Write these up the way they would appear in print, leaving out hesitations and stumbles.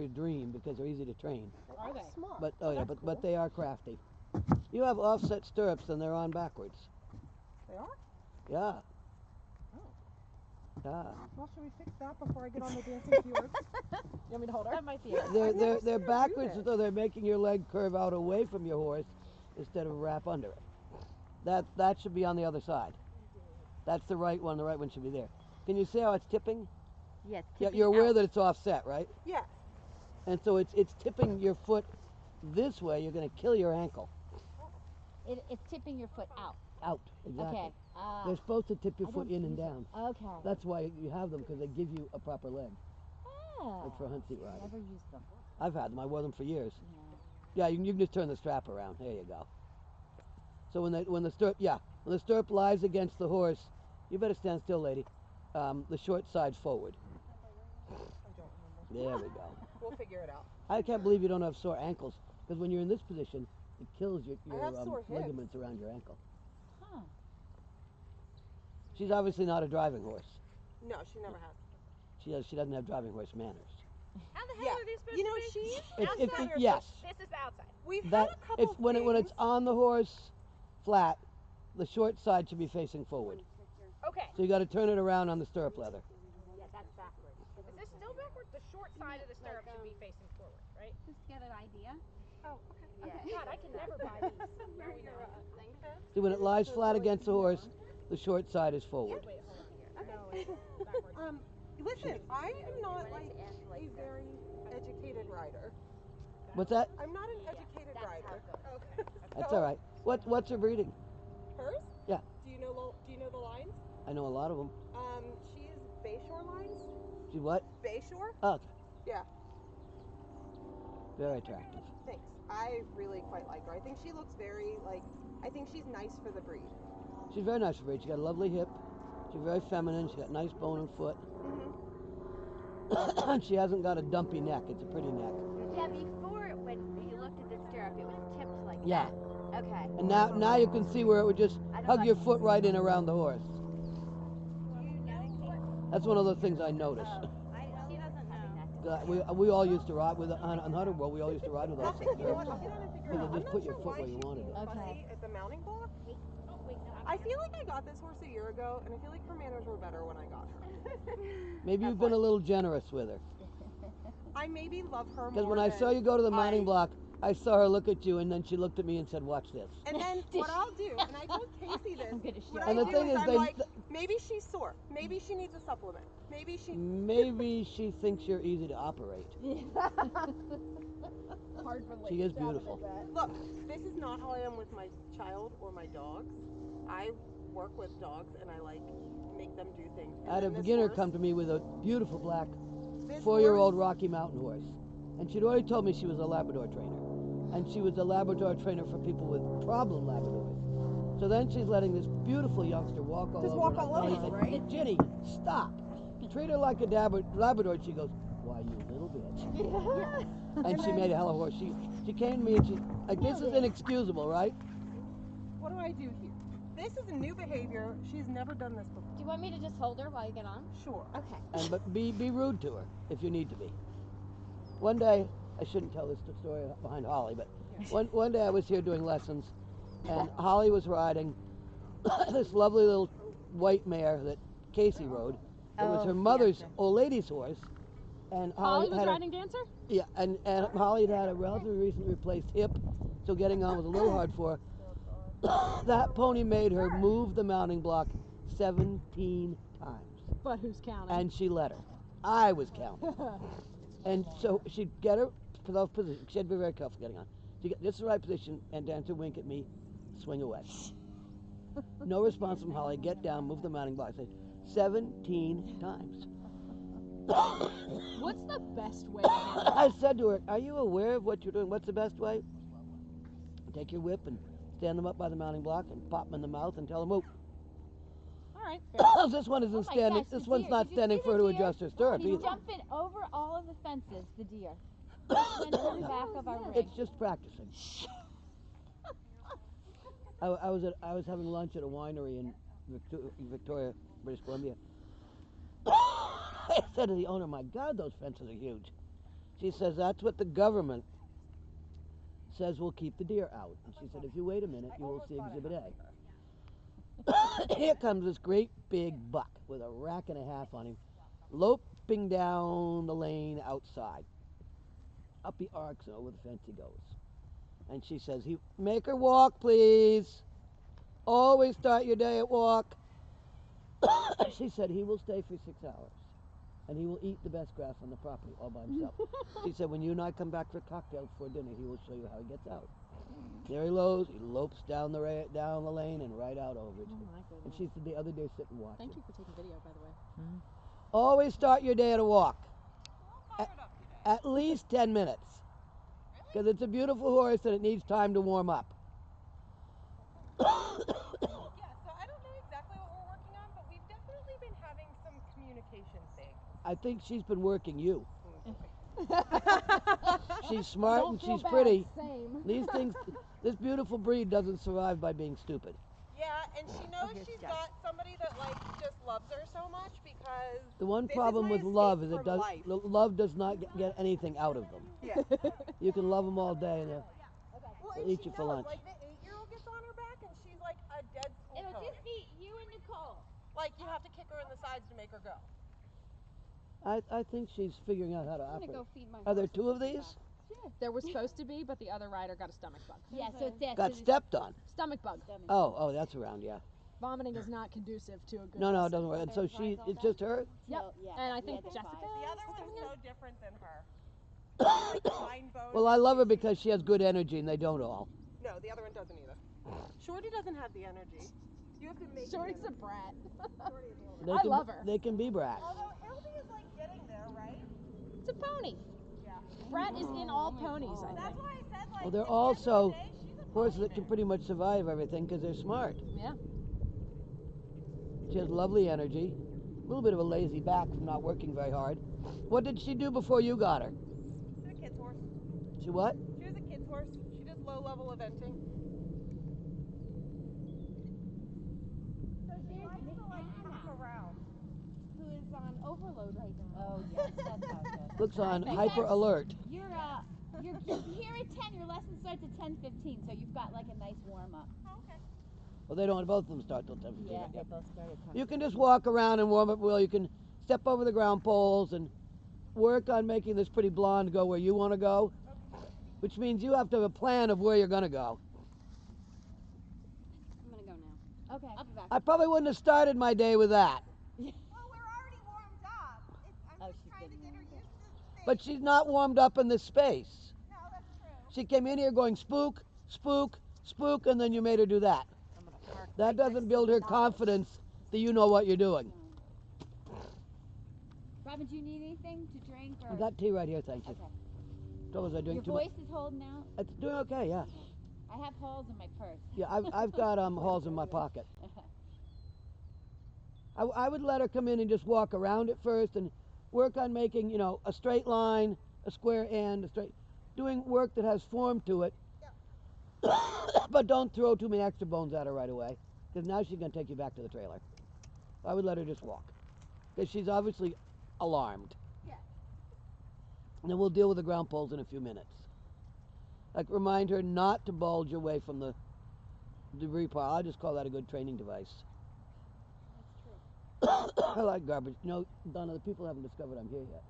your dream because they're easy to train. Are they? Smart. But oh yeah, That's but cool. they are crafty. You have offset stirrups and they're on backwards. They are? Yeah. Oh. Yeah. Well, should we fix that before I get on the dancing fjords? You want me to hold her? That might be it. They're backwards, so they're making your leg curve out away from your horse instead of wrap under it. That should be on the other side. That's the right one. The right one should be there. Can you see how it's tipping? Yes. Yeah, you're aware that it's offset, right? Yeah. And so it's tipping your foot this way. You're going to kill your ankle. It's tipping your foot out. Out, exactly. Okay. They're supposed to tip your I foot don't in and use it. down. Okay. That's why you have them, because they give you a proper leg. Oh. Like for hunt seat riding. Never used them. I've had them. I wore them for years. Yeah. Yeah, you can just turn the strap around. There you go. So when the stirrup lies against the horse, you better stand still, lady. The short side forward. I don't remember. There we go. We'll figure it out. I can't believe you don't have sore ankles, because when you're in this position, it kills your I have sore hips. ligaments around your ankle. Huh. She's obviously not a driving horse. No, she never has. She doesn't have driving horse manners. How the hell Yeah. are these supposed You know, to be? she's Outside or yes. This is the outside. We've That had a couple it's when it's things. on the horse flat, the short side should be facing forward. Okay. So you got to turn it around on the stirrup leather. Yeah, that's backwards. Is this still backwards? The short side of the stirrup should be facing forward, right? Just get an idea. Oh, okay. God, I can never buy these. No, we don't. See, when it lies flat against the horse, the short side is forward. Wait, hold on here. No, backwards. Listen, I am not like a very educated rider. What's that? I'm not an educated rider. Okay. That's all right. What's her breeding? Hers? Yeah. Do you know the lines? I know a lot of them. She's Bayshore lines. She what? Bayshore? Oh, okay. Yeah. Very attractive. Thanks. I really quite like her. I think she looks very I think she's nice for the breed. She's very nice for breed. She got a lovely hip. She's very feminine. She got nice bone and foot. Mm-hmm. She hasn't got a dumpy neck. It's a pretty neck. Yeah, before when you looked at the stirrup, it was tipped like Yeah. that. Okay. And now you can see where it would just I don't hug like your to foot see right that. in around the horse. That's one of the things I noticed. She doesn't know. We all used to ride with on Hunter World. We all used to ride with I'll those. you know what? I'll sit down and figure it Because out. it just I'm put not your sure foot why where you she's wanted it. so Okay. fussy at the mounting block. Oh, wait, no, I feel like I got this horse a year ago, and I feel like her manners were better when I got her. Maybe you've been a little generous with her. I maybe love her more. Because when I saw you go to the mounting block, I saw her look at you, and then she looked at me and said, "Watch this." And then what I'll do, and I told Casey this, I'm gonna what show I And the do thing is I'm they- like, maybe she's sore. Maybe she needs a supplement. Maybe she. Maybe she thinks you're easy to operate. Hard for She is beautiful. Look, this is not how I am with my child or my dogs. I work with dogs, and I make them do things. I had a And this beginner horse- come to me with a beautiful black this 4-year-old horse- Rocky Mountain horse. And she'd already told me she was a Labrador trainer. And she was a Labrador trainer for people with problem Labradors. So then she's letting this beautiful youngster walk all Just over. walk and I all finally over, said, right? "Ginny, stop. Treat her like a Labrador." And she goes, "Why, you little bitch." And she made a hell of a horse. She came to me and she, like, this is inexcusable, right? What do I do here? This is a new behavior. She's never done this before. Do you want me to just hold her while you get on? Sure. Okay. But be rude to her if you need to be. One day, I shouldn't tell this story behind Holly, but one day I was here doing lessons, and Holly was riding this lovely little white mare that Casey rode. It was her mother's old lady's horse, and Holly was had riding Dancer? yeah, and Holly had a relatively recently replaced hip, so getting on was a little hard for her. That pony made her move the mounting block 17 times. But who's counting? And she let her. I was counting. And so she'd get her for those position. She had to be very careful getting on. She get just the right position, and Dancer wink at me, swing away. No response from Holly. Get down, move the mounting block. Say 17 times. What's the best way to handle I said to her, "Are you aware of what you're doing? What's the best way? Take your whip and stand them up by the mounting block and pop them in the mouth and tell them, move." All right. This one isn't Oh my standing. gosh, This the one's deer. not Did you standing see for her the to deer? adjust her stirrup He's either. jumping over all of the fences, the deer. Went to the back of our ring. It's just practicing. I was having lunch at a winery in Victoria, British Columbia. I said to the owner, "My God, those fences are huge." She says that's what the government says will keep the deer out. And she said, if you wait a minute, you will see Exhibit A. Here comes this great big buck with a rack and a half on him, loping down the lane outside. Up he arcs and over the fence he goes. And she says, make her walk, please. Always start your day at walk. She said, he will stay for 6 hours. And he will eat the best grass on the property all by himself. She said, when you and I come back for cocktails before dinner, he will show you how he gets out. There he lopes down the lane and right out over it. Oh my And goodness. she said the other day, sit and watch Thank it. you for taking video, by the way. Always start your day at a walk. Fired up today. At least 10 minutes. Because it's a beautiful horse and it needs time to warm up. Yeah, so I don't know exactly what we're working on, but we've definitely been having some communication things. I think she's been working you. Mm-hmm. She's smart Don't and feel she's bad, pretty. Same. These things, this beautiful breed doesn't survive by being stupid. Yeah, and she knows she's got somebody that like just loves her so much because The one this is problem my with escape love is from life. love does not get anything out of them. Yeah. You can love them all day and Well, they'll and eat she you for knows, lunch. like the 8-year-old gets on her back and she's like a dead school It'll pony. just be you and Nicole. Like you have to kick her in the sides to make her go. I think she's figuring out how to I'm gonna operate. go feed my Are there horse 2 of and these? There was supposed to be, but the other rider got a stomach bug. Yeah, so it's that. Got so stepped on. Stomach bug. Oh, that's around, yeah. Vomiting is not conducive to a good No, it lesson. doesn't work. And so it's just her? Yep. Yeah, And I we think had Jessica. five. The other one's no different than her. Like fine bone. Well, I love her because she has good energy and they don't all. No, the other one doesn't either. Shorty doesn't have the energy. You have to make Shorty's it. a brat. Shorty is a little bit. They I can, love her. They can be brats. Although Hildy is like getting there, right? It's a pony. Yeah. Brat is in all ponies, I That's think. why I said like. Well, they're at the end of the also day, she's a horses pony that can man. pretty much survive everything because they're smart. Yeah. She has lovely energy. A little bit of a lazy back from not working very hard. What did she do before you got her? She's a kid's horse. She what? She was a kid's horse. She does low level eventing. So there's Miss Anna, Around. who is on overload right now. Oh yes, that's how it goes. Looks on Because hyper alert. You're here at 10. Your lesson starts at 10:15, so you've got like a nice warm up. Oh, okay. Well, they don't. Both of them start till 10:15. Yeah, right? they both start at 10. You can just walk around and warm up. Well, you can step over the ground poles and work on making this pretty blonde go where you want to go, which means you have to have a plan of where you're going to go. I'm gonna go now. Okay. I'll be back. I probably wouldn't have started my day with that. Well, we're already warmed up. I'm Oh, just she's trying to getting get her warmed used to the thing. But she's not warmed up in this space. No, that's true. She came in here going spook, spook, spook, and then you made her do that. That doesn't build her confidence that you know what you're doing. Robin, do you need anything to drink or? I got tea right here, thank you. Okay. Told us I Your drink too much. voice is holding out. It's doing okay, yeah. I have holes in my purse. Yeah, I've got holes in my pocket. I would let her come in and just walk around it first and work on making, you know, a straight line, a square end, doing work that has form to it. But don't throw too many extra bones at her right away, because now she's going to take you back to the trailer. I would let her just walk, because she's obviously alarmed. Yeah. And then we'll deal with the ground poles in a few minutes. Like, remind her not to bulge away from the debris pile. I just call that a good training device. I like garbage. You know, Donna, the people haven't discovered I'm here yet.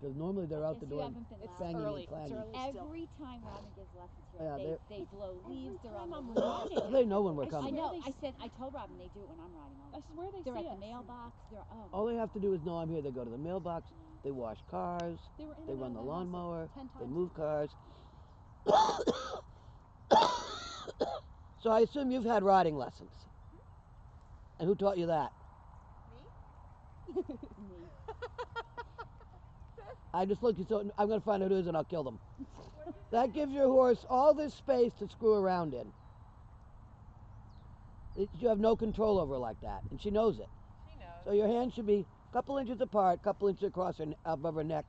Because normally they're out the Guess you door haven't been It's banging early. and clanging. It's early still. Every time Robin gives lessons here, Yeah, they blow leaves. They're on time the I'm riding. They know when we're I I coming. know. They I told Robin they do it when I'm riding. I swear they They're see at us. the mailbox. They're All they have to do is know I'm here. They go to the mailbox, they wash cars, They were in they and run out the of my house, like, lawnmower, 10 they times. move cars. So I assume you've had riding lessons. And who taught you that? Me? I just looked, so I'm going to find out who it is and I'll kill them. That gives your horse all this space to screw around in. You have no control over her like that, and she knows it. She knows. So your hands should be a couple inches apart, a couple inches across her, above her neck.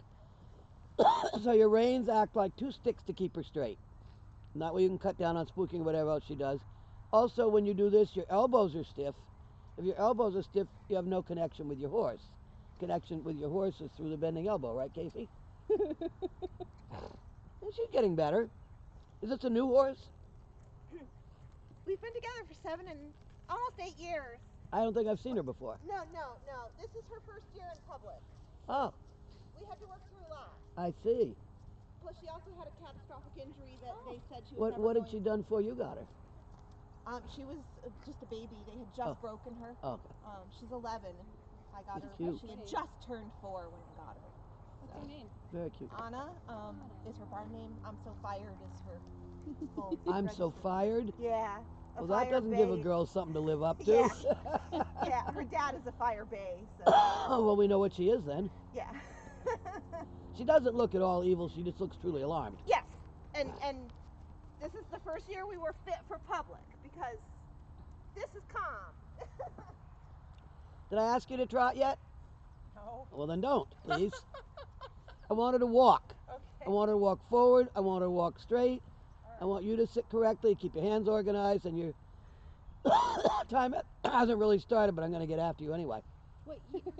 So your reins act like two sticks to keep her straight. And that way you can cut down on spooking or whatever else she does. Also, when you do this, your elbows are stiff. If your elbows are stiff, you have no connection with your horse. Connection with your horse is through the bending elbow, right, Casey? And she's getting better. Is this a new horse? We've been together for 7 and almost 8 years. I don't think I've seen her before. No. This is her first year in public. Oh, We had to work through a lot. I see. Plus, she also had a catastrophic injury that they said she was What never had she done before you got her? She was just a baby. They had just broken her. Oh, okay. She's 11. I got She's her. cute. She had just turned 4 when I got her. What's her name? Very cute. Anna is her barn name. I'm so fired is her. full I'm so registered- fired. Yeah. Well, that doesn't give a girl something to live up to. Yeah, her dad is a fire bay. So Oh, well, we know what she is then. yeah. She doesn't look at all evil. She just looks truly alarmed. Yes, and this is the first year we were fit for public because this is calm. Did I ask you to trot yet? No. Well, then don't, please. I want her to walk. I Okay. want her to walk forward. I want her to walk straight. I want you to sit correctly, keep your hands organized, and your time hasn't really started, but I'm going to get after you anyway. Well, you can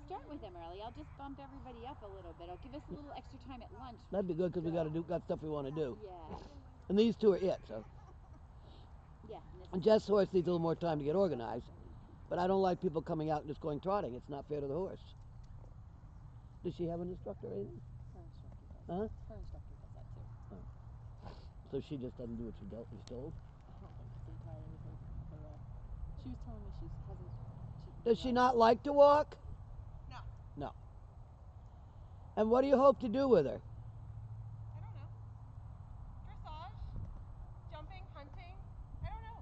start with them early. I'll just bump everybody up a little bit. I'll give us a little extra time at lunch. That'd be good because we got stuff we want to do. Yeah. And these two are it, so. Yeah. And Jess' horse needs a little more time to get organized. But I don't like people coming out and just going trotting. It's not fair to the horse. Does she have an instructor or anything? Her instructor does. Huh? Her instructor does that too. So she just doesn't do what she's told? I don't think it's entirely her. She was telling me she hasn't. Does she not like to walk? No. No. And what do you hope to do with her? I don't know. Dressage, jumping, hunting. I don't know.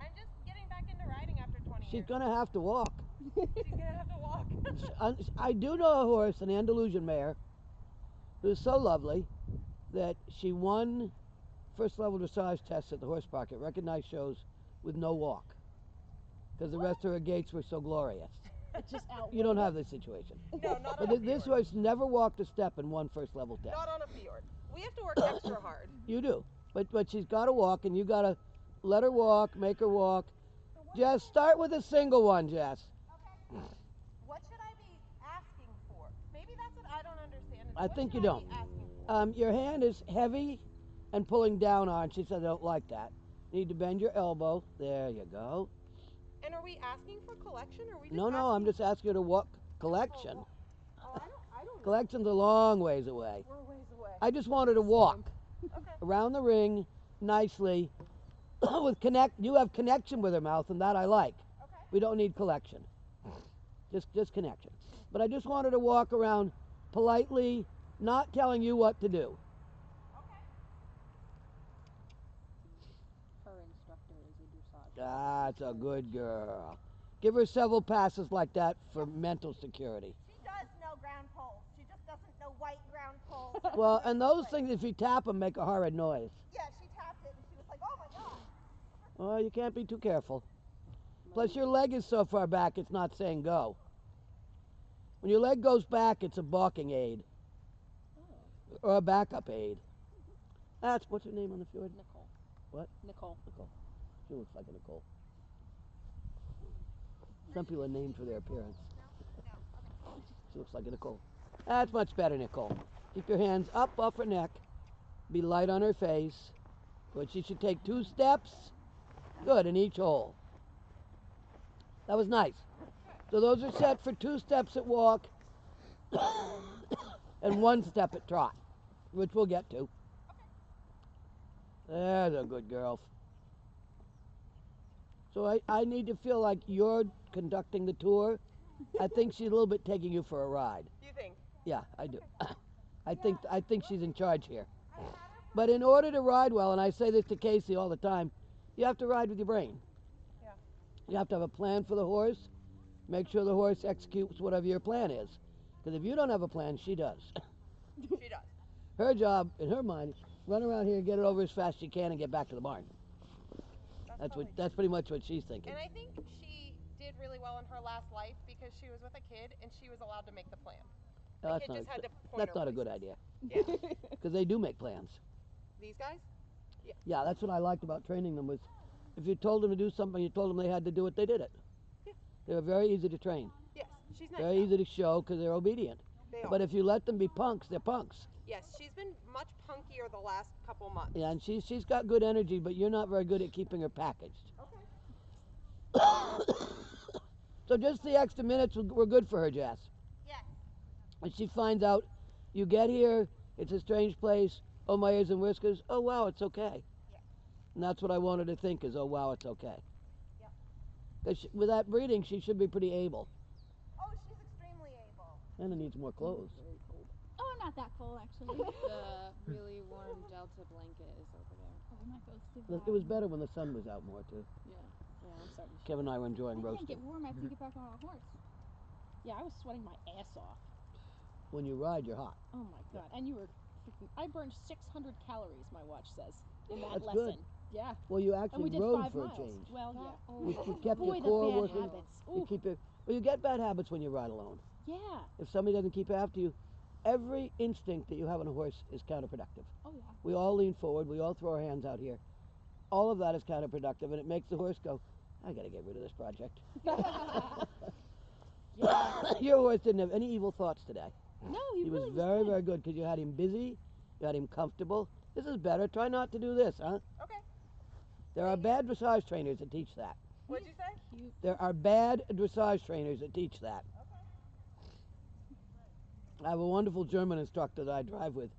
I'm just getting back into riding after 20 She's years. going to have to walk. She's gonna have to walk. I do know a horse, an Andalusian mare, who's so lovely that she won first level dressage tests at the horse park at recognized shows with no walk because the rest of her gaits were so glorious. It's just out. You don't have this situation. No, not But on a this fjord. horse never walked a step and won first level test. Not on a fjord. We have to work extra hard. You do. But she's got to walk, and you got to let her walk, make her walk. Jess, start with a single one, Jess. What should I be asking for? Maybe that's what I don't understand. I What think should you I don't. be asking for? Your hand is heavy and pulling down on. She said I don't like that. You need to bend your elbow. There you go. And are we asking for collection, or are we just No, asking? I'm just asking her to walk collection. Oh, I don't know. Collection's a long ways away. We're ways away. I just want her to walk Okay. around the ring nicely with connect. You have connection with her mouth, and that I like. Okay. We don't need collection. Just connection. But I just want her to walk around politely, not telling you what to do. Okay. Her instructor is a dressage. That's a good girl. Give her several passes like that for mental security. She does know ground poles. She just doesn't know white ground poles. Well, and those things, if you tap them, make a horrid noise. Yeah, she tapped it and she was like, "Oh my god." Well, you can't be too careful. Plus, your leg is so far back, it's not saying go. When your leg goes back, it's a balking aid or a backup aid. That's what's her name on the fjord? Nicole. What? Nicole. Nicole. She looks like a Nicole. Some people are named for their appearance. She looks like a Nicole. That's much better, Nicole. Keep your hands up off her neck. Be light on her face. But she should take 2 steps. Good, in each hole. That was nice. So those are set for 2 steps at walk and 1 step at trot, which we'll get to. There's a good girl. So I need to feel like you're conducting the tour. I think she's a little bit taking you for a ride. You think? Yeah, I do. I think she's in charge here. But in order to ride well, and I say this to Casey all the time, you have to ride with your brain. Yeah. You have to have a plan for the horse. Make sure the horse executes whatever your plan is. Because if you don't have a plan, she does. She does. Her job, in her mind, is run around here and get it over as fast as she can and get back to the barn. That's pretty much what she's thinking. And I think she did really well in her last life because she was with a kid and she was allowed to make the plan. No, The kid just had to point that's her not a good places. idea. Yeah. Because they do make plans. These guys? Yeah, that's what I liked about training them was if you told them to do something, you told them they had to do it, they did it. Yeah. They were very easy to train. Yes. She's nice. Very easy to show because they're obedient. They are. But if you let them be punks, they're punks. Yes, she's been much punkier the last couple months. Yeah, and she's got good energy, but you're not very good at keeping her packaged. Okay. So just the extra minutes were good for her, Jess. Yes. And she finds out, you get here, it's a strange place. Oh, my ears and whiskers. Oh, wow, it's okay. Yeah. And that's what I wanted to think is, oh, wow, it's okay. Yep. Because with that breeding, she should be pretty able. Oh, she's extremely able. And it needs more clothes. Oh, not that cold actually. The really warm Delta blanket is over there. Oh, we might go see It was better when the sun was out more, too. Yeah. Yeah, I'm starting to Kevin and I were enjoying I can't roasting. get warm. I have to get back on a horse. Yeah, I was sweating my ass off. When you ride, you're hot. Oh my god. And you were freaking, I burned 600 calories, my watch says, in that That's lesson. good. Yeah. Well, you And we actually did rode 5 for miles. a change. Well, yeah. You kept Boy, your the core bad working. habits. You Ooh. keep your, well, you get bad habits when you ride alone. Yeah. If somebody doesn't keep after you, every instinct that you have on a horse is counterproductive. Oh yeah. We all lean forward. We all throw our hands out here. All of that is counterproductive, and it makes the horse go, I got to get rid of this project. Your horse didn't have any evil thoughts today. No, He he was really very, good. very good because you had him busy, you had him comfortable. This is better. Try not to do this, huh? Okay. There are bad dressage trainers that teach that. What'd you say? There are bad dressage trainers that teach that. I have a wonderful German instructor that I drive with.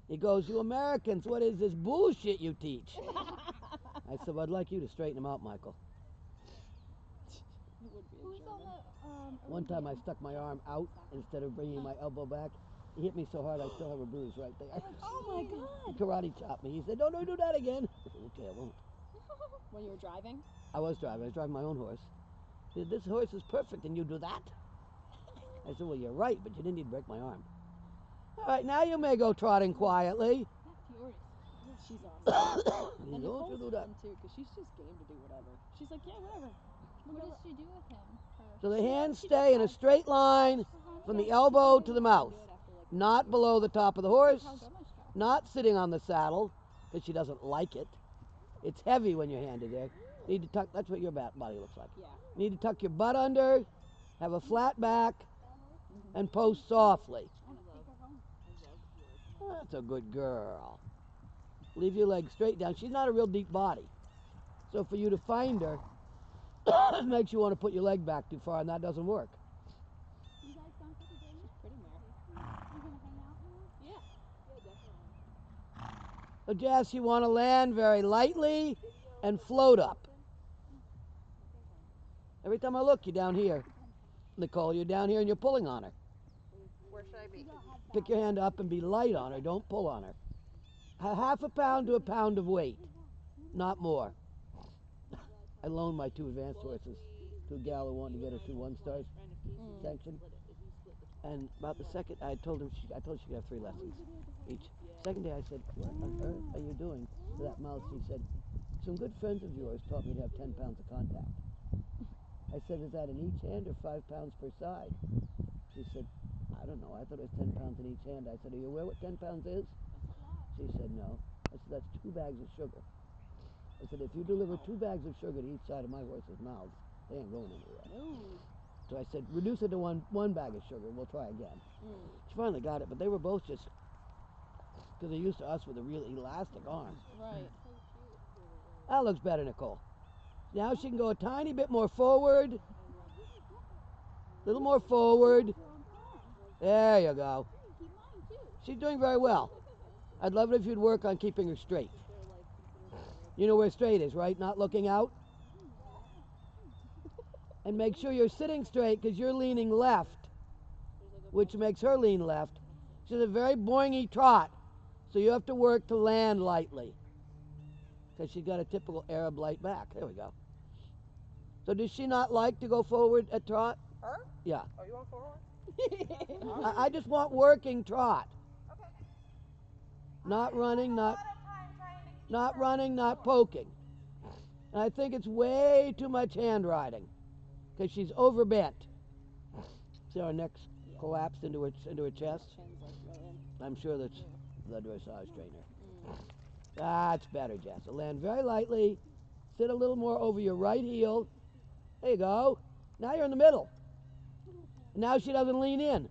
He goes, you Americans, what is this bullshit you teach? I said, well, I'd like you to straighten him out, Michael. It would be a Who's on German. the One time I stuck my arm out instead of bringing my elbow back. He hit me so hard I still have a bruise right there. Oh my god. He karate chopped me. He said, don't do that again. I said, okay, I won't. When you were driving? I was driving my own horse. He said, this horse is perfect and you do that? I said, well, you're right, but you didn't need to break my arm. All right, now you may go trotting quietly. furious? She's awesome. You And don't Nicole's do that. fun too, because she's just game to do whatever. She's like, yeah, whatever. What does she do with him? So the hands stay in a straight line from the elbow to the mouth, not below the top of the horse, not sitting on the saddle, because she doesn't like it. It's heavy when your hand is there. You need to tuck, that's what your body looks like. Yeah. You need to tuck your butt under, have a flat back, and post softly. That's a good girl. Leave your legs straight down. She's not a real deep body. So for you to find her, it makes you want to put your leg back too far, and that doesn't work. You guys done for the day yet? Pretty mare. You gonna hang out now? Yeah. Yeah, definitely. So Jess, you want to land very lightly and float up. Every time I look, you're down here. Nicole, you're down here and you're pulling on her. Where should I be? Pick your hand up and be light on her. Don't pull on her. Half a pound to a pound of weight, not more. I loaned my 2 advanced horses to a gal who wanted to get her 2 1-stars sanction. And about the second, I told her she could have 3 lessons each. Second day, I said, "What on earth are you doing to that mouth?" She said, "Some good friends of yours taught me to have 10 pounds of contact." I said, "Is that in each hand or 5 pounds per side?" She said, "I don't know. I thought it was 10 pounds in each hand." I said, "Are you aware what 10 pounds is?" She said, "No." I said, "That's 2 bags of sugar." I said, "If you deliver 2 bags of sugar to each side of my horse's mouth, they ain't going anywhere." So I said, "Reduce it to one bag of sugar. We'll try again." She finally got it, but they were both just, because they're used to us with a real elastic arm. Right. That looks better, Nicole. Now she can go a tiny bit more forward. Little more forward. There you go. She's doing very well. I'd love it if you'd work on keeping her straight. You know where straight is, right? Not looking out. And make sure you're sitting straight because you're leaning left, which makes her lean left. She's a very boingy trot, so you have to work to land lightly because she's got a typical Arab light back. There we go. So does she not like to go forward at trot? Her? Yeah. Oh, you want forward? I just want working trot. Okay. Not running, not poking. And I think it's way too much hand riding because she's overbent. See how her neck's collapsed into her chest? Chin's like really in. I'm sure that's the dressage trainer. That's better, Jess. So land very lightly. Sit a little more over your right heel. There you go. Now you're in the middle. And now she doesn't lean in.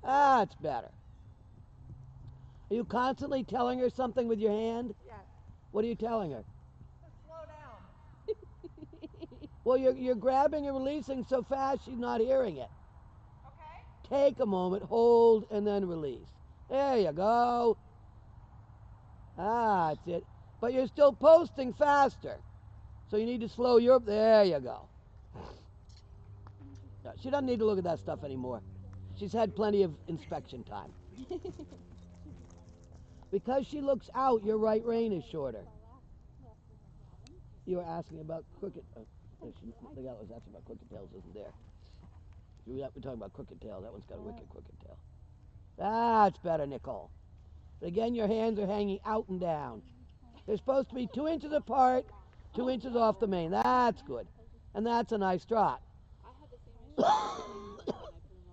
That's better. Are you constantly telling her something with your hand? Yes. What are you telling her? Slow down. Well, you're grabbing and releasing so fast she's not hearing it. Okay. Take a moment, hold, and then release. There you go. Ah, that's it. But you're still posting faster. So you need to slow your... There you go. No, she doesn't need to look at that stuff anymore. She's had plenty of inspection time. Because she looks out, your right rein is shorter. You were asking about crooked... the guy was asking about crooked tails isn't there. We're talking about crooked tail. That one's got a wicked crooked tail. That's better, Nicole. But again, your hands are hanging out and down. They're supposed to be 2 inches apart, 2 inches off the mane. That's good. And that's a nice trot.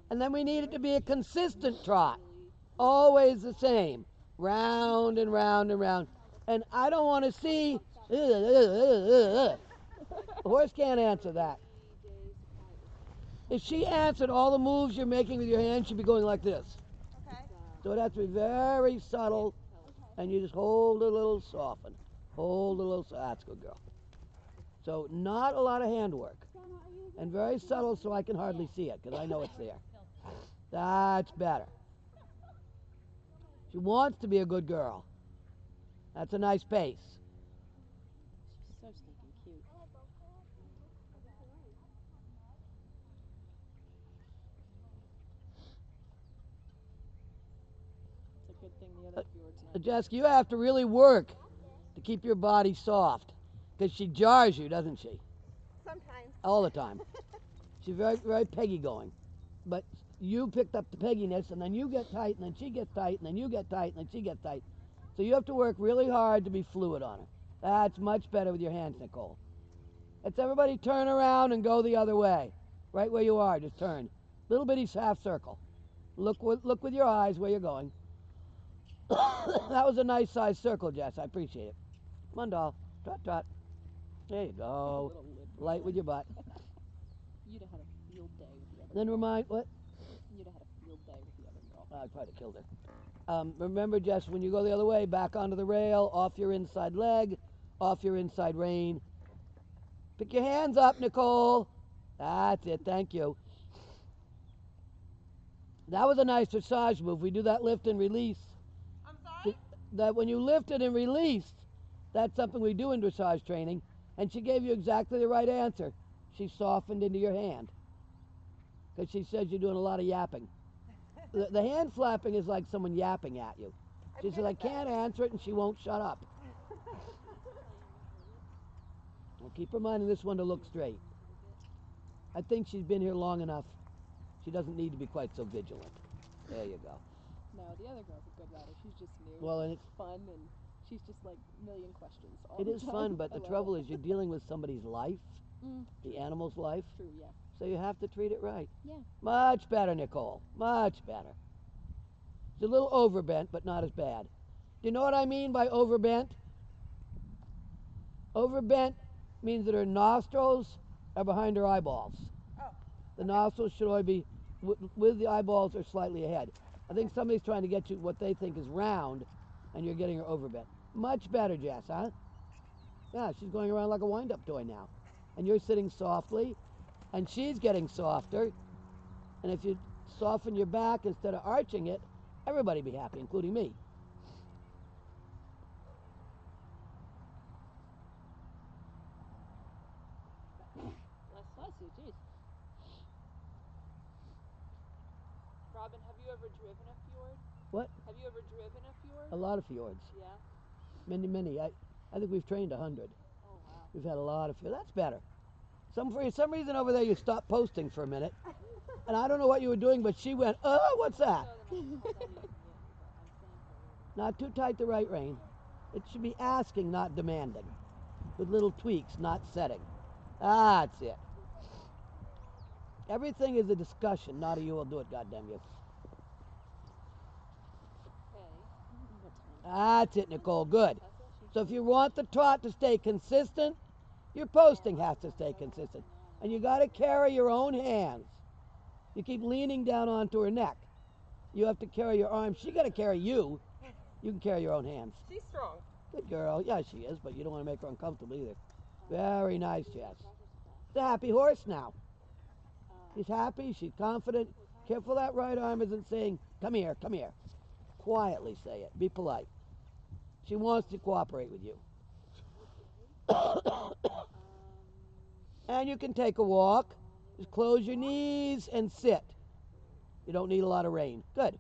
And then we need it to be a consistent trot. Always the same. Round and round and round. And I don't want to see... The horse can't answer that. If she answered all the moves you're making with your hands, she'd be going like this. Okay. So it has to be very subtle, and you just hold a little, soften. Hold a little, that's a good girl. So not a lot of handwork, and very subtle so I can hardly see it, because I know it's there. That's better. She wants to be a good girl. That's a nice pace. She's so stinking cute. It's a good thing the other fjord's not. Jessica, you have to really work to keep your body soft, because she jars you, doesn't she? Sometimes. All the time. She's very, very peggy going. But you picked up the pegginess, and then you get tight, and then she gets tight, and then you get tight, and then she gets tight. So you have to work really hard to be fluid on her. That's much better with your hands, Nicole. Let's everybody turn around and go the other way. Right where you are, just turn. Little bitty half circle. Look with your eyes where you're going. That was a nice sized circle, Jess. I appreciate it. Come on, doll. Trot, trot. There you go. Little lip. Light with your butt. You'd have had a field day with the other Then girl. remind, what? You'd have had a field day with the other girl. I probably killed her. Remember, Jess, when you go the other way, back onto the rail, off your inside leg, off your inside rein. Pick your hands up, Nicole. That's it. Thank you. That was a nice dressage move. We do that lift and release. I'm sorry? That when you lifted and released, that's something we do in dressage training. And she gave you exactly the right answer. She softened into your hand. Because she says you're doing a lot of yapping. The hand flapping is like someone yapping at you. She says, I can't answer it, and she won't shut up. Well, keep reminding this one to look straight. I think she's been here long enough. She doesn't need to be quite so vigilant. There you go. No, the other girl's a good rider. She's just new. Well, and it's fun, and she's just like a million questions all it the is time. fun, but I the love trouble it. is you're dealing with somebody's life, the animal's life, True, yeah. so you have to treat it right. Yeah. Much better, Nicole. Much better. It's a little overbent, but not as bad. Do you know what I mean by overbent? Overbent means that her nostrils are behind her eyeballs. Oh. The nostrils should always be with the eyeballs are slightly ahead. I think somebody's trying to get you what they think is round, and you're getting her overbent. Much better, Jess, huh? Yeah, she's going around like a wind-up toy now. And you're sitting softly, and she's getting softer. And if you soften your back instead of arching it, everybody be happy, including me. Bless you, jeez. Robin, have you ever driven a fjord? What? Have you ever driven a fjord? A lot of fjords. Yeah. Many, many. I think we've trained 100. Oh wow. We've had a lot of fjords. That's better. For some reason over there you stopped posting for a minute. And I don't know what you were doing, but she went, oh, what's that? Not too tight the right rein. It should be asking, not demanding. With little tweaks, not setting. That's it. Everything is a discussion, not a you will do it, goddamn you. That's it, Nicole. Good. So if you want the trot to stay consistent, your posting has to stay consistent. And you got to carry your own hands. You keep leaning down onto her neck. You have to carry your arms. She got to carry you. You can carry your own hands. She's strong. Good girl. Yeah, she is, but you don't want to make her uncomfortable either. Very nice, Jess. It's a happy horse now. She's happy. She's confident. Careful that right arm isn't saying, come here, come here. Quietly say it. Be polite. She wants to cooperate with you. And you can take a walk. Just close your knees and sit. You don't need a lot of rein. Good.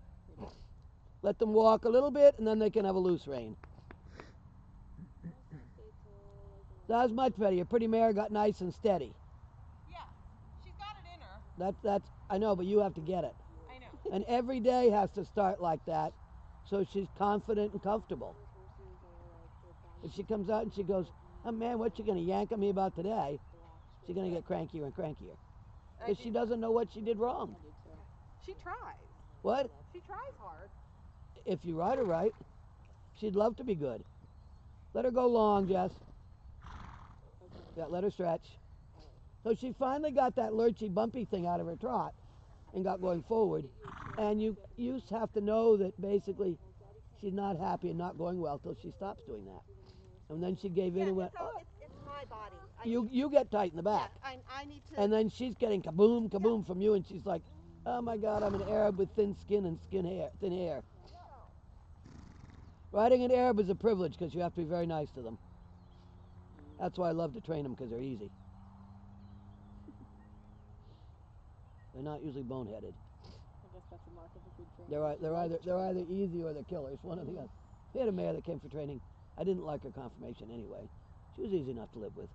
Let them walk a little bit, and then they can have a loose rein. That was much better. Your pretty mare got nice and steady. Yeah, she's got it in her. That's I know, but you have to get it. I know. And every day has to start like that, so she's confident and comfortable. If she comes out and she goes, oh man, what you gonna yank at me about today? She's gonna get crankier and crankier. Because she doesn't know what she did wrong. She tries. What? She tries hard. If you ride her right, she'd love to be good. Let her go long, Jess. Yeah, let her stretch. So she finally got that lurchy, bumpy thing out of her trot and got going forward. And you have to know that basically she's not happy and not going well till she stops doing that. And then she gave in and went, oh. It's my body. You get tight in the back. I need to. And then she's getting kaboom, kaboom from you, and she's like, oh my God, I'm an Arab with thin skin and thin hair. Riding an Arab is a privilege because you have to be very nice to them. That's why I love to train them, because they're easy. They're not usually boneheaded. I guess that's a mark of a good trainer. They're either easy or they're killers, one or the other. We had a mare that came for training. I didn't like her conformation anyway. She was easy enough to live with.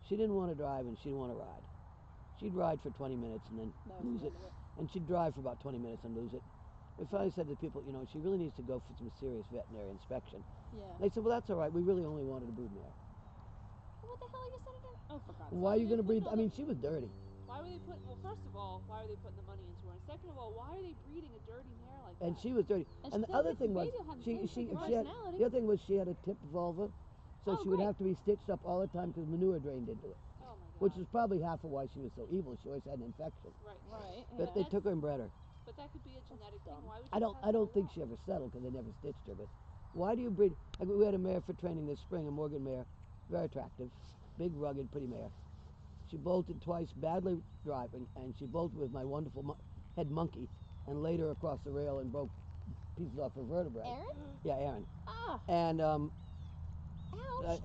She didn't want to drive and she didn't want to ride. She'd ride for 20 minutes and then lose it. And she'd drive for about 20 minutes and lose it. We finally said to people, she really needs to go for some serious veterinary inspection. Yeah. They said, well, that's all right. We really only wanted a brood mare. What the hell are you saying again? Oh, for God's sake. Why are you going to breed? I mean, she was dirty. Why were they putting? Well, first of all, why are they putting the money into her? And second of all, why are they breeding a dirty mare like that? And she was dirty. And the still other think thing the was, baby will have the she same freaking had, personality. the other thing was she had a tipped vulva. So Oh, she would great. have to be stitched up all the time because manure drained into it. Oh my God. Which is probably half of why she was so evil. She always had an infection. Right. Right. But yeah. they took her and bred her. But that could be a genetic thing. Why would you? I don't think she ever settled because they never stitched her. But why do you breed? Like we had a mare for training this spring, a Morgan mare, very attractive, big, rugged, pretty mare. She bolted twice, badly driving, and she bolted with my wonderful head monkey, and laid her across the rail and broke pieces off her vertebrae. Erin? Yeah, Erin. Ah, And ouch.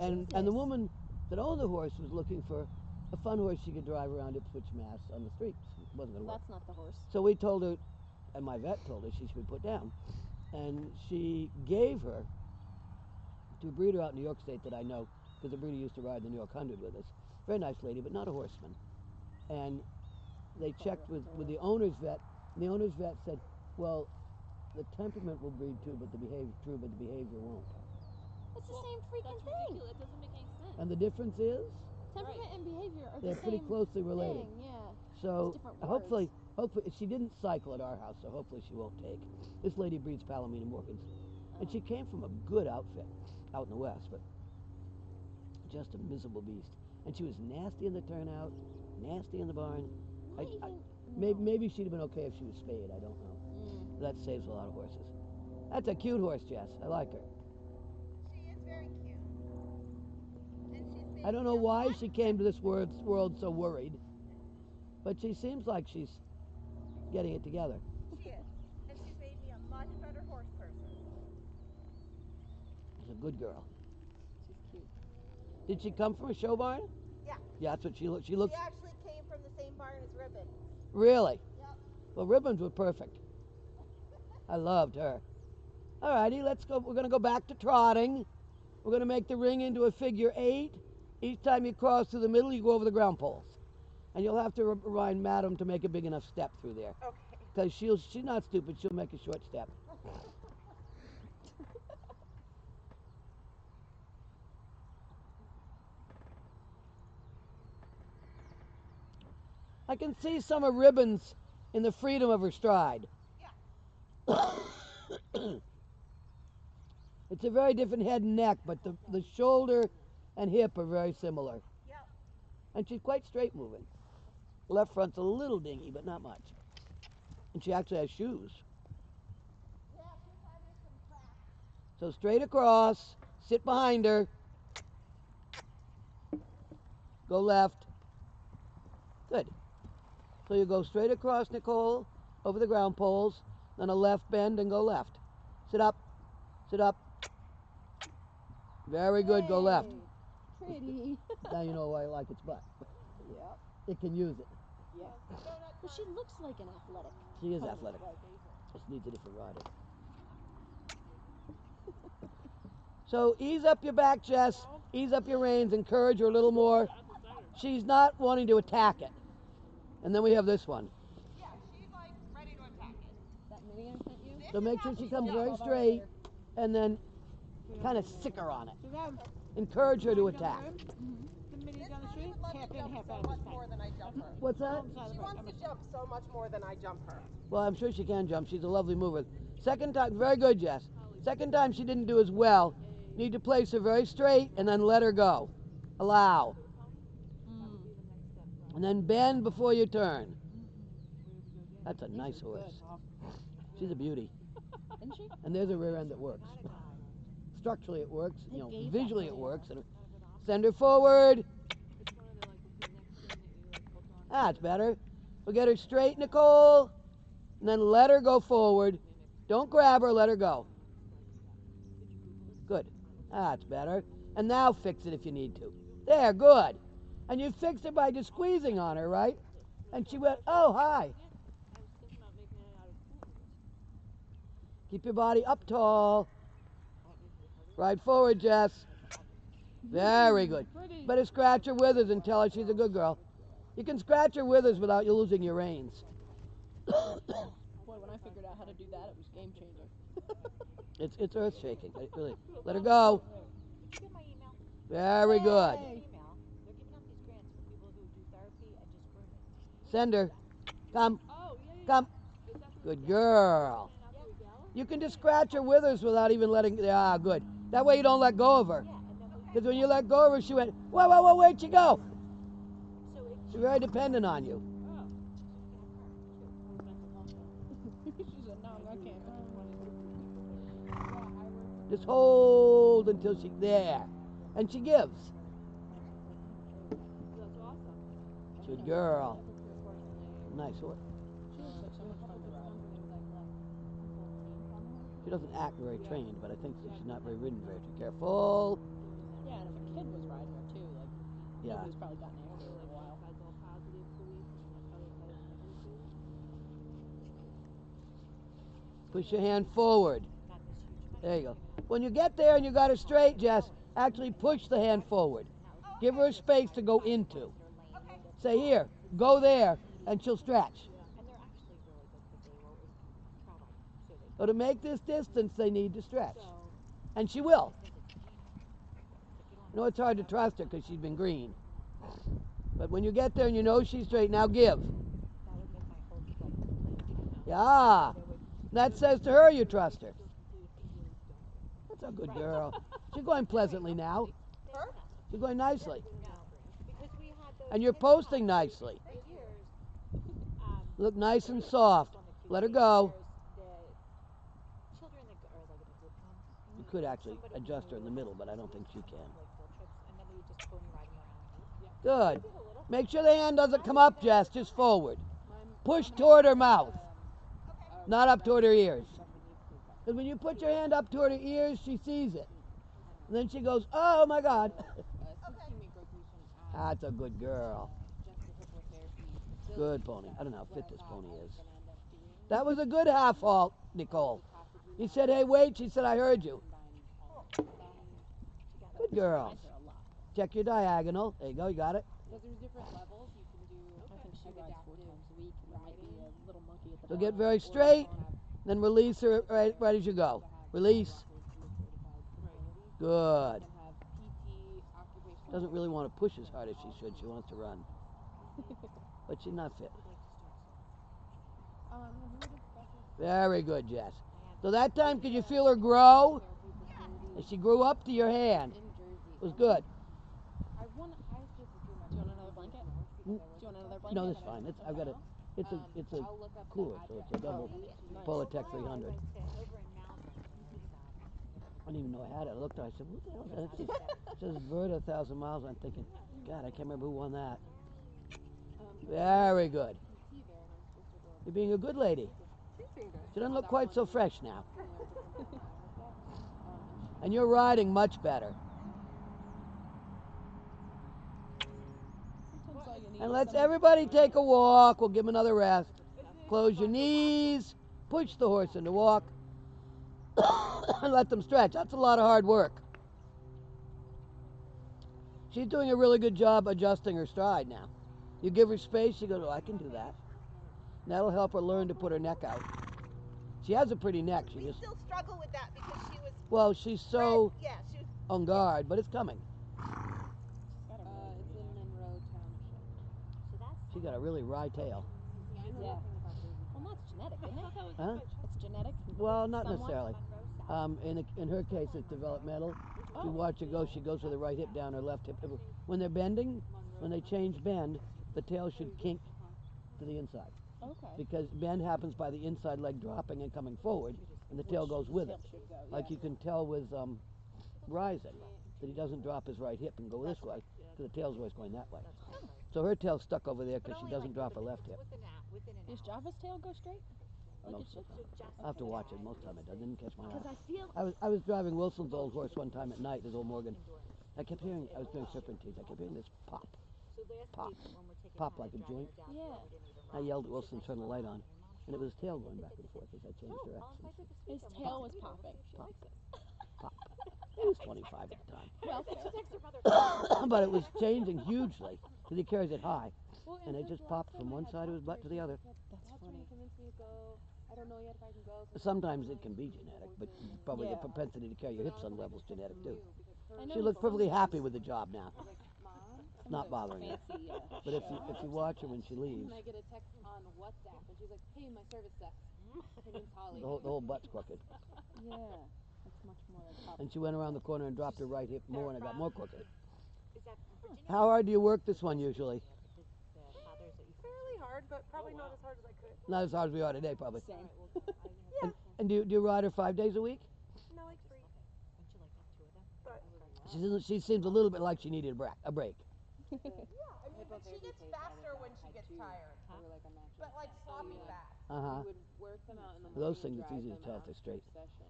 and the Jesus. woman that owned the horse was looking for a fun horse she could drive around Ipswich, Mass, on the streets. It wasn't going to work. That's not the horse. So we told her, and my vet told her she should be put down. And she gave her to a breeder out in New York State that I know, because the breeder used to ride the New York 100 with us. Very nice lady, but not a horseman. And they checked with the owner's vet, and the owner's vet said, well, the temperament will breed too, but the behavior won't. It's the same freaking That's thing. ridiculous. It doesn't make any sense. And the difference is, Temperament and behavior are they're the pretty same closely related. thing, yeah. So different hopefully she didn't cycle at our house, so hopefully she won't take. This lady breeds Palomino Morgans, and she came from a good outfit out in the West, but just a miserable beast. And she was nasty in the turnout, nasty in the barn. Maybe she'd have been okay if she was spayed. I don't know. That saves a lot of horses. That's a cute horse, Jess. I like her. She is very cute. And she's I don't know why she came to this world so worried, but she seems like she's getting it together. She is. And she's made me a much better horse person. She's a good girl. She's cute. Did she come from a show barn? Yeah. Yeah, that's what she looks. She looks She actually came from the same barn as Ribbon. really. Yep. Well, Ribbons were perfect. I loved her. All righty, let's go. We're going to go back to trotting. We're going to make the ring into a figure 8. Each time you cross through the middle, you go over the ground poles. And you'll have to remind Madam to make a big enough step through there. Okay. Because she's not stupid. She'll make a short step. I can see some of Ribbons in the freedom of her stride. It's a very different head and neck, but the shoulder and hip are very similar. Yep. And she's quite straight moving. The left front's a little dingy, but not much. And she actually has shoes. So straight across, sit behind her. Go left. Good. So you go straight across, Nicole, over the ground poles, then a left bend and go left. Sit up. Sit up. Very good, go left. Pretty. Now you know why I like its butt. Yep. It can use it. Well, she looks like an athletic. She is pony, athletic. right? Just needs a different rider. So ease up your back, Jess. Ease up your reins. Encourage her a little more. She's not wanting to attack it. And then we have this one. Yeah, she's like ready to attack it. That mini I sent you? So make sure she comes very 12 hours straight later. and then kind of sick her on it. Encourage her to attack. This lady would let me jump so much more than I jump her. What's that? She wants to jump so much more than I jump her. Well, I'm sure she can jump. She's a lovely mover. Second time, very good, Jess. Second time she didn't do as well. Need to place her very straight and then let her go. Allow. And then bend before you turn. That's a nice horse. She's a beauty. Isn't she? And there's a rear end that works. Structurally it works. You know, gave visually that it to works. And send her forward. It's one of the like the next thing that you like hook on. That's better. We'll get her straight, Nicole. And then let her go forward. Don't grab her, let her go. Good. That's better. And now fix it if you need to. There, good. And you fixed it by just squeezing on her, right? And she went, oh, hi. I was thinking about making it out of coolers. Keep your body up tall. Ride forward, Jess. Very good. Better scratch her withers and tell her she's a good girl. You can scratch her withers without you losing your reins. Boy, when I figured out how to do that, it was game changer. It's earth shaking. Really. Let her go. Did you get my email? Very good. Email. They're giving out these grants for people who do therapy and just grooming. Send her. Come. Oh, yeah. Come. Is that for Good girl. out to a gala? You can just scratch her withers without even letting. Ah, good. That way you don't let go of her. Yeah, and then we Because when you let go of her, she went, whoa, whoa, whoa, where'd she go? so if She's very dependent on you. She said, no, I can't. Just hold until she, there. And she gives. That's awesome. Good girl. Nice horse. She looks like so much fun to ride. She doesn't act very trained, but I think that she's not very ridden very too careful. Yeah, and if a kid was riding her too, like, Yeah. nobody's probably gotten after her in a while. That's all positive beliefs and that's how they Push your hand forward. There you go. When you get there and you got her straight, Jess, actually push the hand forward. Give her a space to go into. Say, here, go there, and she'll stretch. and they're actually really good because they will travel. So they So to make this distance, they need to stretch. And she will. You know, it's hard to trust her because she's been green. But when you get there and you know she's straight, now give. that would make my whole trip. Yeah. That says to her you trust her. That's a good girl. She's going pleasantly now. Her? She's going nicely. Because we had those And you're posting nicely. for years. Look nice and soft. Let her go. The children that are like the group ones. You could actually adjust her in the middle, but I don't think she can. Like field trips, and then we would just pony ride them around. Good. Make sure the hand doesn't come up, Jess, just forward. Push toward her mouth, not up toward her ears. Because when you put your hand up toward her ears, she sees it. And then she goes, oh my God. That's a good girl. Good pony. I don't know how fit this pony is. That was a good half halt, Nicole. He said, hey, wait. She said, I heard you. Good girl. Check your diagonal. There you go. You got it. Because there's different levels. You can do, I think she rides 4 times a week. There might be a little monkey at the So bottom. get very straight, then release her right as you go. Release. Good. Doesn't really want to push as hard as she should. She wants to run. But she's not fit. Very good, Jess. So that time, could you feel her grow? As she grew up to your hand. It was good. Do you want another blanket? Hmm? Do you want another No, blanket? that's fine. I've got it's a I'll look up the cooler, so it's a address. double Nice. Polartec 300. Over in Malvern. I didn't even know I had it. I looked at it. I said, what the hell is that? It says Verta 1,000 miles. I'm thinking, God, I can't remember who won that. Very good. You're being a good lady. Teaching good. She doesn't look quite so fresh now. And you're riding much better. Sometimes all you need And is let's somebody- everybody take a walk. We'll give him another rest. Close your knees. Push the horse into walk. And let them stretch. That's a lot of hard work. She's doing a really good job adjusting her stride now. You give her space, she goes, oh, I can do that. And that'll help her learn to put her neck out. She has a pretty neck. She We just, still struggle with that because she was well, she's so bred, yeah, she was on guard, but it's coming. Got a really It's in Monroe Township. So that's She got a really wry tail. Yeah. Well, that's genetic, isn't it? Huh? It's genetic. Well, not Somewhat. necessarily. In her case, it's developmental. If you watch her go, she goes with her right hip down, her left hip. When they're bending, when they change bend, the tail should kink to the inside. Okay. Because bend happens by the inside leg dropping and coming forward, and the tail goes with it. Tail should go, Like yeah. you can tell with Ryzen, that he doesn't drop his right hip and go this way, because the tail's always going that way. So her tail's stuck over there because she doesn't drop her left hip. Does Java's tail go straight? Like it Most should? of the time. I'll have to watch it. Most of the time it does. Didn't catch my Because eye. I feel I was driving Wilson's old horse one time at night, his old Morgan. I kept hearing, I was doing serpentines, I kept hearing this pop, pop, pop like a joint. Yeah. I yelled at Wilson, turn the light on, and it was his tail going back and forth as I changed directions. His tail was popping. Pop, pop. He was 25 at the time. Well, fair. But it was changing hugely, because he carries it high, and it just popped from one side of his butt to the other. That's Trying funny. to convince me to go. I don't know yet if I can go. Sometimes it can be genetic, but probably the Yeah. propensity to carry your hips on level is genetic too. I know She looks some perfectly happy with the job now. of Not those bothering her. fancy, But if you watch her when she leaves, And I get a text on WhatsApp, and she's like, "Hey, my service sucks. My name's Holly." the whole butt's crooked. yeah, that's much more than pop. And she went around the corner and dropped her right hip more, and it got more crooked. Is that Virginia? How hard do you work this one usually? The fathers that you fairly hard, but probably not as hard as I could. Not as hard as we are today, probably. Same. And do you ride her 5 days a week? No, like 3. Wouldn't you like to have two of them? But She seems a little bit like she needed a break. yeah, I mean, but she gets faster when she gets tired. But like sloppy fast. Uh-huh. We would work them out in the For those morning things, and it's easy to drive tell them if they're out straight. for session.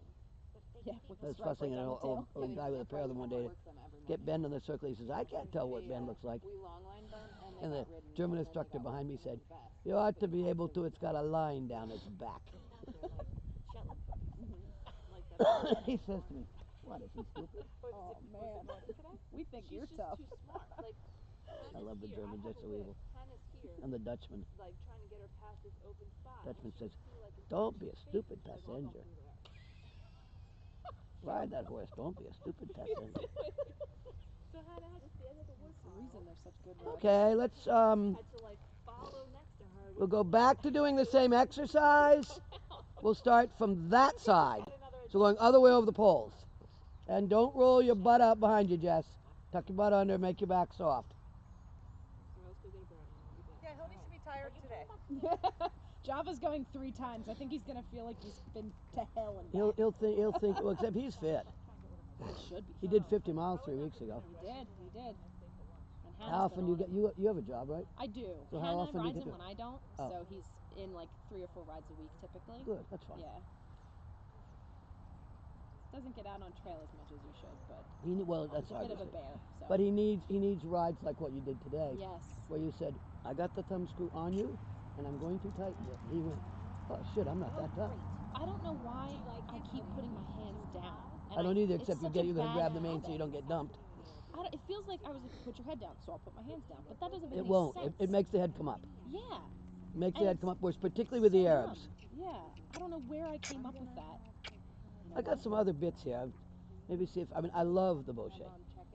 Yeah, with I the was stripe fussing right at an down the tail. old guy with a pair of them one day to Work them every get morning. bend in the circle. He says, I can't tell what bend looks like. We long lined them, and And they the got ridden. German and then they instructor got behind me worked said, really fast. you ought to be able to, it's got a line down its back. Like that. He says to me, what, is he stupid? Oh man, we think She's you're just tough. too smart. Like, I love the Germans, they're so evil. Tennis here, And the Dutchman. like trying to get her past this open spot. Dutchman says, See, like, it's don't be a space. stupid Like, I'll go passenger. through there. Ride that horse, don't be a stupid passenger. So how to the end of the wood That's the reason they're such good riders. Okay, let's had to like follow next to her. we'll go back to doing the same exercise. We'll start from that side. So going other way over the poles. And don't roll your butt out behind you, Jess. Tuck your butt under, make your back soft. Or else go get a brownie. I'll be back. Yeah, he'll need to be tired today. Java's going 3 times. I think he's gonna feel like he's been to hell and back. He'll think well, except he's fit. He should be. He did 50 miles 3 weeks ago. He did. And Hannah's How often been do you on get it. you have a job, right? I do. So how Hannah often do you rides get him to- when I don't, Oh. so he's in like 3 or 4 rides a week typically. Good, that's fine. Yeah. Doesn't get out on trail as much as you should, but That's hard bit to of a say. bear. So. But he needs rides like what you did today, Yes. where you said, I got the thumb screw on you, and I'm going to tighten it. He went, oh shit, I'm not that tough. I don't know why I keep putting my hands down. I don't either, except you're you're gonna grab the mane so you don't get dumped. It feels like I was like, put your head down, so I'll put my hands down. But that doesn't make It any won't. sense. It makes the head come up. Yeah. It makes the And head come up, worse, particularly with the so Arabs. dumb. Yeah. I don't know where I came up with that. I got some other bits here. Maybe see if I love the Bochet,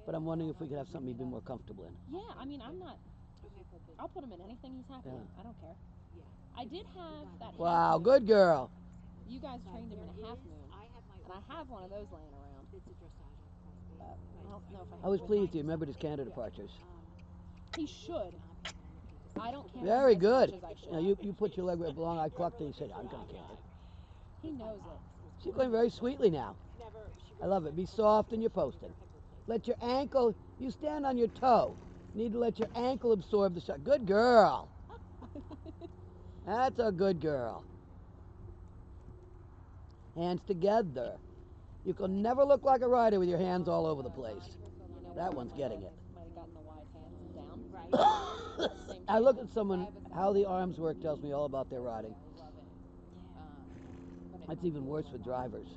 but I'm wondering if we could have something he'd be more comfortable in. Yeah, I mean, I'm not. I'll put him in anything he's happy Yeah. in. I don't care. I did have that. Wow, half moon. good girl. You guys trained him in a half moon, and I have one of those laying around. But I don't know if I. I was pleased he remembered his Canada departures. He should. I don't canter Very as good. much as I should. Now you put your leg where it belongs. I clucked and you said, I'm going to canter. He knows it. She's going very sweetly now. I love it. Be soft in your posting. Let your ankle, you stand on your toe. You need to let your ankle absorb the shot. Good girl. That's a good girl. Hands together. You can never look like a rider with your hands all over the place. You know, That one's getting it. Might have gotten the wise hands down. Same I look channel. at someone, how the arms work tells me all about their riding. That's even worse with drivers.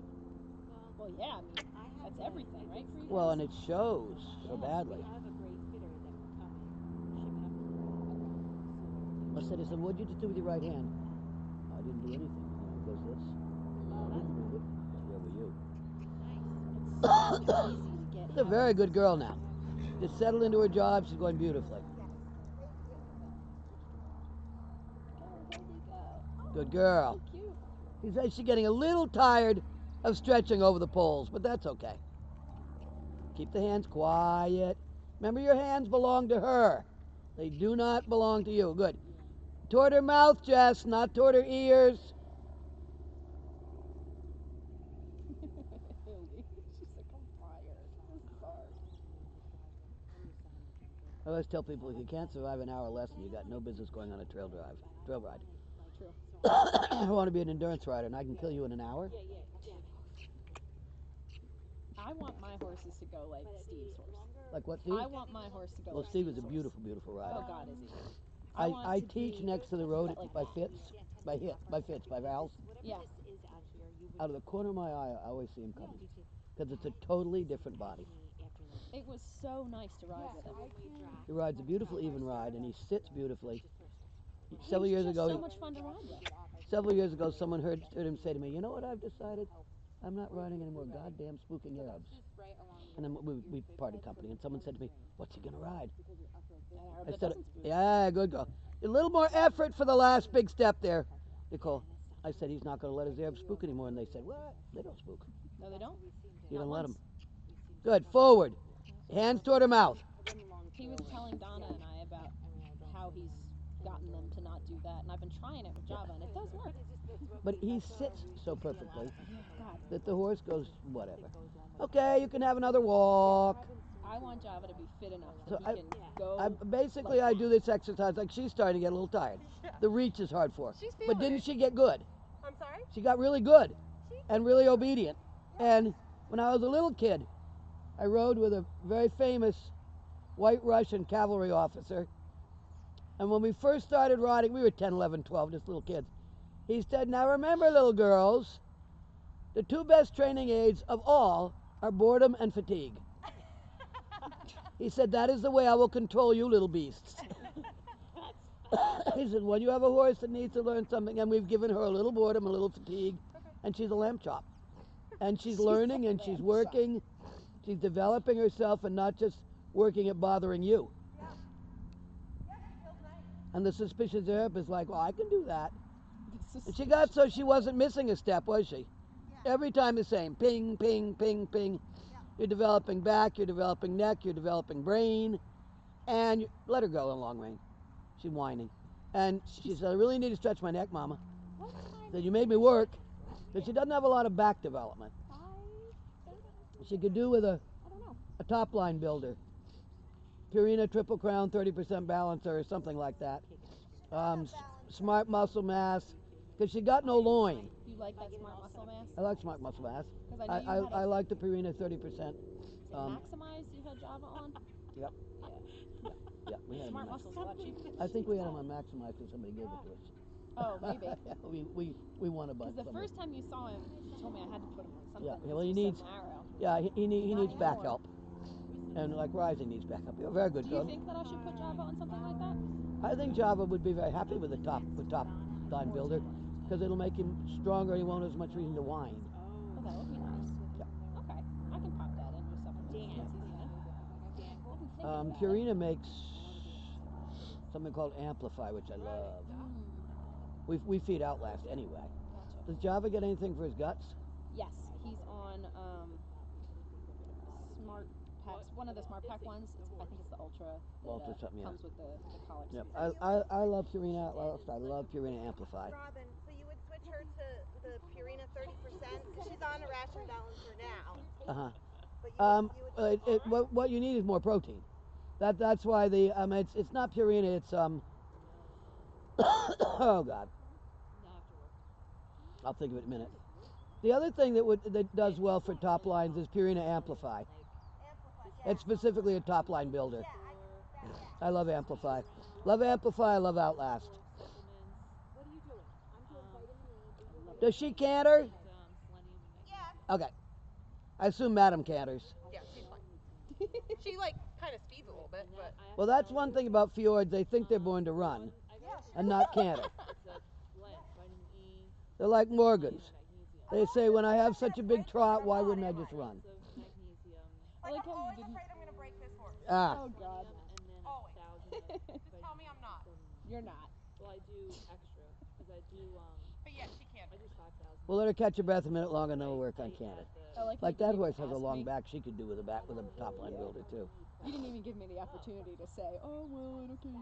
Well, yeah, I mean, that's everything, right? For you Well, guys? and it shows so badly. We have a great fitter that will come and ship out. I said, what'd you just do with your right hand? I didn't do anything. It goes this. I didn't move it. Where were you? It's so easy to get She's a very good girl now. Just settled into her job. She's going beautifully. Good girl. Cute. He says she's getting a little tired of stretching over the poles, but that's okay. Keep the hands quiet. Remember, your hands belong to her. They do not belong to you. Good. Toward her mouth, Jess, not toward her ears. She's like, I'm tired. This is hard. I always tell people if you can't survive an hour lesson, you got no business going on a trail ride. True. I want to be an endurance rider, and I can kill you in an hour. I want my horses to go like Steve's horse. Like what, Steve? I want my horse to go Well, like Steve is a Steve's beautiful, beautiful horse. rider. Oh, God, is he? want I to teach be next to the road like by that. Fitz, by Val's. Yeah. Out of the corner of my eye, I always see him coming. Because it's a totally different body. It was so nice to ride with him. He rides a beautiful even ride, and he sits beautifully. He's Several years just ago, so much fun to ride with. someone heard him say to me, you know what I've decided? I'm not riding any more goddamn spooking Arabs. And then we parted company, and someone said to me, what's he going to ride? I said, yeah, good girl. A little more effort for the last big step there, Nicole. I said, he's not going to let his Arabs spook anymore. And they said, what? They don't spook. No, they don't. You Not don't let once. them. Good. Forward. Hands toward her mouth. He was telling Donna and I about how he's gotten them to not do that, and I've been trying it with Java, and it does work. But he sits so perfectly God, that the horse goes, whatever. Okay, you can have another walk. I want Java to be fit enough So that he can go. I do this exercise like she's starting to get a little tired. The reach is hard for her. She's But feeling didn't it. she get good? I'm sorry? She got really good and really obedient. And when I was a little kid, I rode with a very famous white Russian cavalry officer. And when we first started riding, we were 10, 11, 12, just little kids. He said, now remember, little girls, the two best training aids of all are boredom and fatigue. He said, that is the way I will control you little beasts. He said, when you have a horse that needs to learn something, and we've given her a little boredom, a little fatigue, and she's a lamb chop. And she's learning and she's working, she's developing herself and not just working at bothering you. And the suspicious Arab is like, well, I can do that. And she got so she wasn't missing a step, was she? Every time the same, ping, ping, ping, ping. You're developing back, you're developing neck, you're developing brain, and let her go in long range. She's whining. And she said, I really need to stretch my neck, Mama. Said, you made me work. But she doesn't have a lot of back development. She could do with a top line builder. Purina Triple Crown 30% balancer or something like that. Smart muscle mass. Because she got no loin. You like that smart muscle mass? I like smart muscle mass. 'Cause I know you had I a- like the Purina 30%. Maximize you had Java on? Yep. Yeah, we had 'em Smart on muscle's a lot cheaper. Max. I think we had them on Maximize because somebody gave it to us. Oh, maybe. we won a bunch. Because the somewhere. first time you saw him, you told me I had to put him on something. Yeah, because well, he was so needs- narrow. Yeah, he needs back more. help. And like Rising needs back help. You're a very good Do you girl. think that I should put Java on something like that? I think Java would be very happy with the top line builder because it'll make him stronger. He won't have as much reason to whine. Oh, that would be nice. Okay, I can pop that in with supplements. Purina makes something called Amplify, which I love. We feed Outlast anyway. Gotcha. Does Java get anything for his guts? Yes, he's on Smart packs, one of the smart pack ones. I think it's the Ultra. That, Ultra something, yeah. comes with the college. Yep. speed. I love Purina Atlas. I love Purina Amplify. Robin, so you would switch her to the Purina 30%? Because she's on a ration balancer now. Uh-huh. But you would What you need is more protein. That's why the it's not Purina. It's oh God, Now afterwards. I'll think of it in a minute. The other thing that does well for top lines is Purina Amplify. It's specifically a top line builder. I love Amplify. Love Amplify. I love Outlast. What are you doing? I'm doing vitamin E. Does she canter? Selenium and magnesium. Okay. I assume Madam canters. Yeah, she's fine. She like kind of speeds a little bit, but Well, that's one thing about fjords. They think they're born to run and not canter. It's a blend, vitamin E, They're like Morgans. magnesium. They say, when I have such a big trot, why wouldn't I just run? So magnesium, I like how you always didn't. afraid I'm gonna break this horse. Ah, Oh God, and then Always. 1,000 of Just tell me I'm not. you're not. Well, I do extra because I do But yeah, she can't. I do 5,000. we'll let her catch her breath a minute longer, and then we'll work on canter. I like Like how that you horse has a asked long me. back. She could do with a top line builder too. You didn't even give me the opportunity to say, "Oh well, I don't care."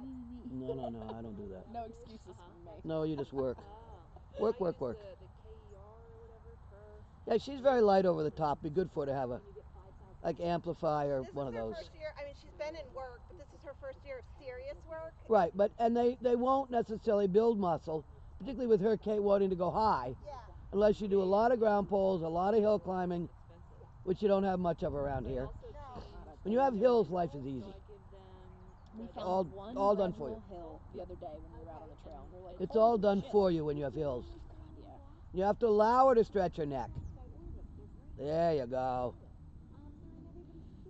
No, I don't do that. No excuses from me. No, you just work. Oh. Work, I work, use work. The KER or whatever per. Yeah, she's very light over the top. Be good for her to have a like Amplify or This one of is her those. first year. I mean, she's been in work, but this is her first year of serious work. Right, but and they won't necessarily build muscle, particularly with her wanting to go high, Yeah. unless you do a lot of ground poles, a lot of hill climbing, which you don't have much of around here. No. When you have hills, life is easy. So I give them. We red found All- one all done red for you. Bull hill the other day when we were out on the trail, and we're like, It's all "Holy done shit." for you when you have hills. Yeah. You have to allow her to stretch her neck. There you go.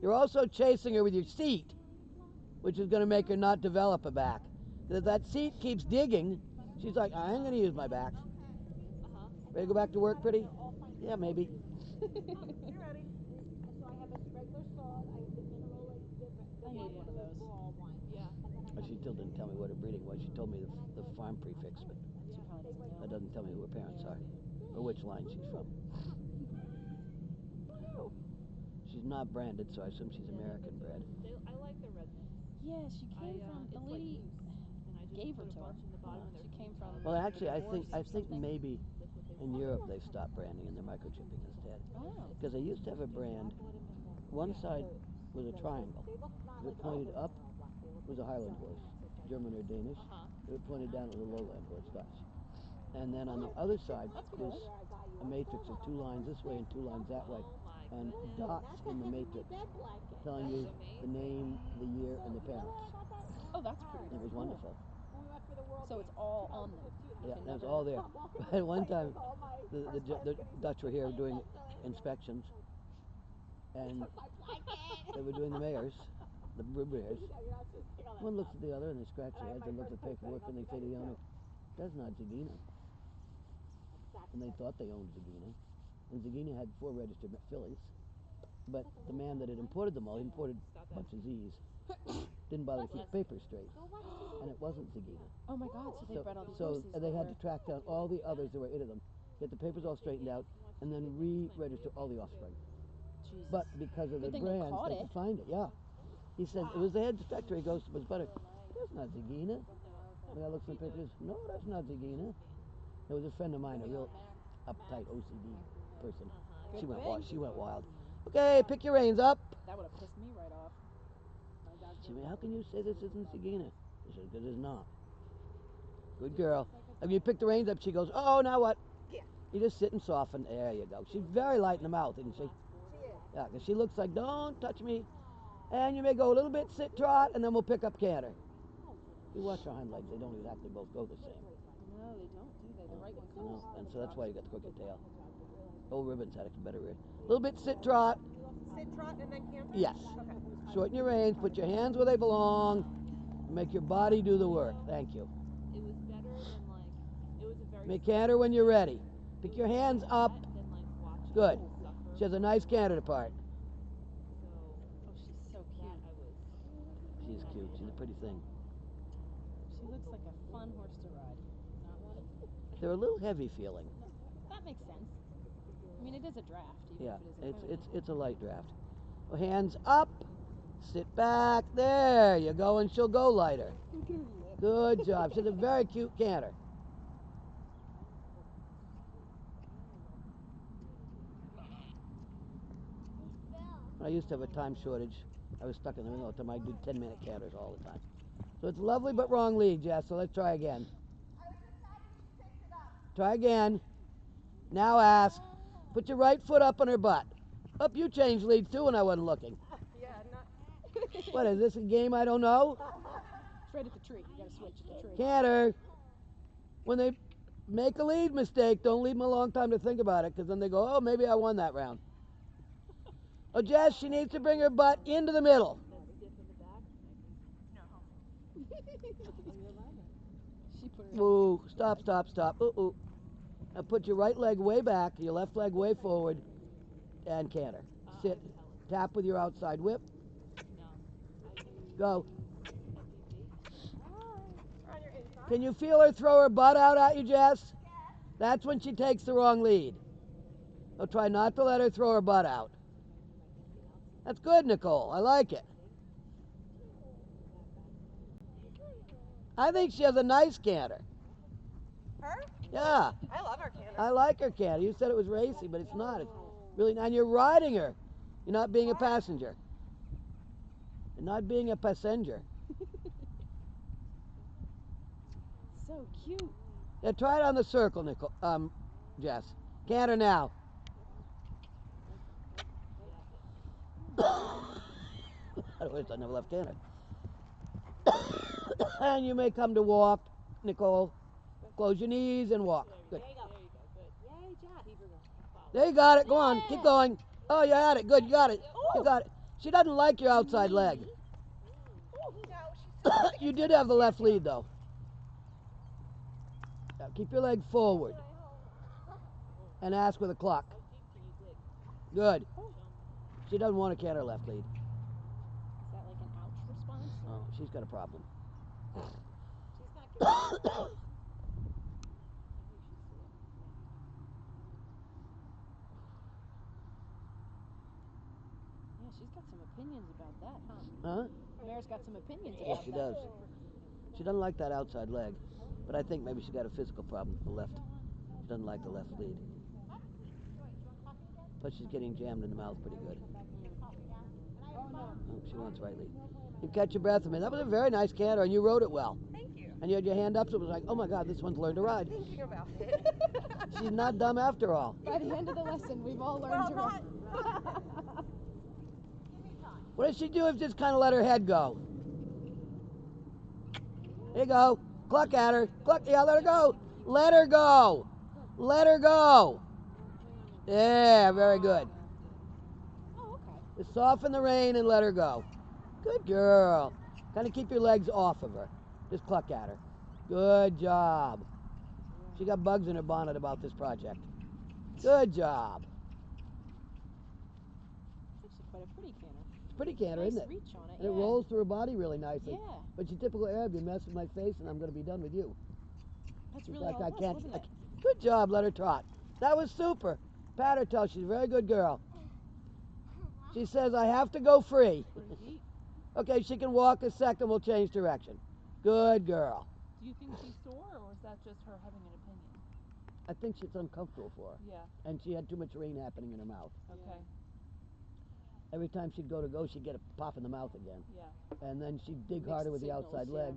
You're also chasing her with your seat, which is going to make her not develop a back. 'Cause if that seat keeps digging, she's like, I ain't going to use my back. Ready to go back to work, pretty? Yeah, maybe. You're ready. I need one of those. Yeah. Well, she still didn't tell me what her breeding was. She told me the farm prefix, but She probably doesn't know. that doesn't tell me who her parents are or which line she's from. She's not branded, so I assume she's American bred. I like the redness. Yeah, she came from the it's lady like loose, and I just gave put her a to her. bunch in the bottom of their She came feet. from. Well, actually, I divorce or think something. maybe in Europe they've stopped branding and they're microchipping instead. Oh. Because they used to have a brand. One side was a triangle. If it pointed up, it was a Highland horse, German or Danish. If it pointed down, it was a lowland horse, Dutch. And then on the other side was a matrix of two lines this way and two lines that way, and dots in the matrix telling you the name, the year, and the parents. Oh, that's pretty. It was cool. wonderful. So it's all on them. You Yeah, can that was never- all there. At one time, the Dutch were here doing inspections, and they were doing the mayors, the mayors. One looks at the other and they scratch their heads. They look at the paperwork and they say to the owner, "That's not Zagina." And they thought they owned Zagina, and Zagina had 4 registered fillies. But the man that had imported them all, he imported a bunch of Z's. Didn't bother to keep papers straight, and it wasn't Zagina. Oh my God! So they bred all these So horses. they that had were- to track down all the others. There were 8 of them, get the papers all straightened out, and then re-register all the offspring. Jesus. But because of the Good thing they brands, caught they it. could find it. Yeah. He said it was the head inspector. He goes to his butter. That's not Zagina. The guy looks at the papers. No, that's not Zagina. There was a friend of mine, a real uptight OCD person. Good She went thing. wild. She went wild. Okay, pick your reins up. That would have pissed me right off. She went, how can you say this isn't Zagina? I said, because it's not. Good girl. Have you picked the reins up? She goes, oh, now what? Yeah. You just sit and soften. There you go. She's very light in the mouth, isn't she? She is. Yeah, because she looks like, don't touch me. And you may go a little bit sit trot, and then we'll pick up canter. You watch her hind legs. They don't exactly both go the same. No, they don't, do they? The right one You know, comes. and so that's why you got the crooked tail. Old Ribbons had a better rear. A little bit sit trot. Sit, trot, and then canter? Yes. Okay. Shorten your reins. Put your hands where they belong. Make your body do the work. Thank you. It was better than like it was a very. Make canter when you're ready. Pick your hands up. Than like watching Good. people suffer. She has a nice canter part. So Oh, she's so cute. that I was. She's cute. She's a pretty thing. She looks like a fun horse to ride. Not one. They're a little heavy feeling. That makes sense. I mean, it is a draft. Even Yeah, if it is a pony. it's a light draft. Hands up. Sit back. There you go, and she'll go lighter. Good job. She's a very cute canter. I used to have a time shortage. I was stuck in the middle of the time. I do 10-minute canters all the time. So it's lovely but wrong lead, Jess. So let's try again. Try again. Now ask. Put your right foot up on her butt. Up, you changed leads too when I wasn't looking. Yeah, not. What is this, a game I don't know? It's right at the tree. You gotta switch at the tree. Canter. When they make a lead mistake, don't leave them a long time to think about it, because then they go, oh, maybe I won that round. Oh, Jess, she needs to bring her butt into the middle. She put her. Ooh, stop, stop, stop. Ooh, ooh. Now put your right leg way back, your left leg way forward, and canter. Sit. Tap with your outside whip. Go. On your inside. Can you feel her throw her butt out at you, Jess? That's when she takes the wrong lead. So try not to let her throw her butt out. That's good, Nicole. I like it. I think she has a nice canter. Her? Yeah, I love her canter. I like her canter. You said it was racy, but it's not. It's really not. And you're riding her. You're not being a passenger. You're not being a passenger. So cute. Yeah, try it on the circle, Nicole. Jess. Canter now. I wish I never left canter. And you may come to walk, Nicole. Close your knees and walk. Good. There you go. Yay, Josh. There you got it. Go on. Keep going. Oh, you had it. Good. You got it. You got it. She doesn't like your outside leg. You did have the left lead, though. Now, keep your leg forward. And ask with a clock. Good. She doesn't want to canter left lead. Is that like an ouch response? Oh, she's got a problem. Yeah, she's got some opinions about that, huh? Huh? Mare's got some opinions Yes, about she that. does. She doesn't like that outside leg. But I think maybe she got a physical problem with the left. She doesn't like the left lead. Plus she's getting jammed in the mouth pretty good. Oh, she wants right lead. You catch your breath a minute. That was a very nice canter, and you rode it well. Thank you. And you had your hand up, so it was like, oh my God, this one's learned to ride. Thinking about it. She's not dumb after all. By the end of the lesson, we've all learned Well, to not. What does she do if just kind of let her head go? There you go. Cluck at her. Cluck. Yeah, let her go. Let her go. Let her go. Yeah, very good. Oh, okay. Just soften the rein and let her go. Good girl. Kind of keep your legs off of her. Just cluck at her. Good job. She got bugs in her bonnet about this project. Good job. It's actually quite a pretty canter. It's pretty canter, Nice isn't it? reach on it. And it yeah. rolls through her body really nicely. Yeah. But she's typical Arab. You mess with my face and I'm going to be done with you. That's It's really like all I it was, can't. wasn't it? Good job, let her trot. That was super. Pat her toe. She's a very good girl. She says, I have to go free. Okay, she can walk a second. We'll change direction. Good girl. Do you think she's sore, or is that just her having an opinion? I think she's uncomfortable for her. Yeah. And she had too much rain happening in her mouth. Okay. Every time she'd go, she'd get a pop in the mouth again. Yeah. And then she'd dig Mixed harder with the signals, outside yeah. leg.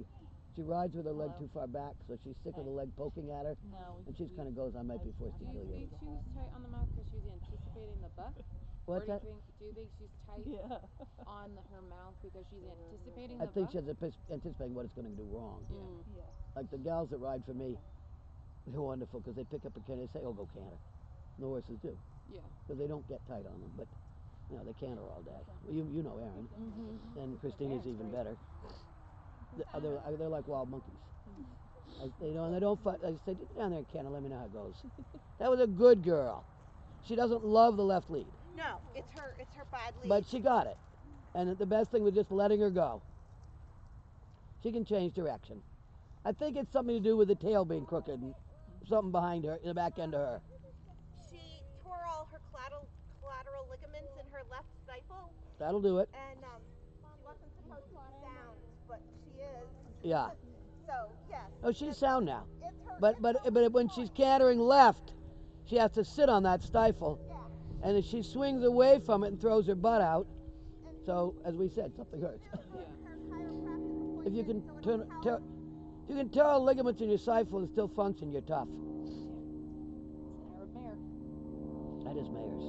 She rides with her leg Hello. too far back, so she's sick of the leg poking at her. No. And she just kind of goes, I might be forced to Do kill you you. think she was tight on the mouth because she was anticipating the buck? What's or that? do you think she's tight Yeah. on her mouth because she's anticipating I the think buck? she's anticipating what it's going to do wrong. Mm. Yeah. Like the gals that ride for me, they're wonderful because they pick up a canter, they say, oh, go canter. And the horses do. Yeah. Because they don't get tight on them, but you know, they canter all day. Well, you know Aaron, Mm-hmm. and Christina's even better. They're like wild monkeys. They don't fight. I say, get down there and canter, let me know how it goes. That was a good girl. She doesn't love the left lead, No, it's her bad lead. but she got it. And the best thing was just letting her go. She can change direction. I think it's something to do with the tail being crooked and something behind her, in the back end of her. She tore all her collateral ligaments in her left stifle, That'll do it. And she wasn't supposed to be sound, but she is. Yeah. So yes. Oh, she's sound now. It's her. But when she's cantering left, she has to sit on that stifle. Yeah. And if she swings away from it and throws her butt out, so as we said, something hurts. If you can tear all ligaments in your stifle and still function, you're tough. It's an Arab mare. That is Mayer's.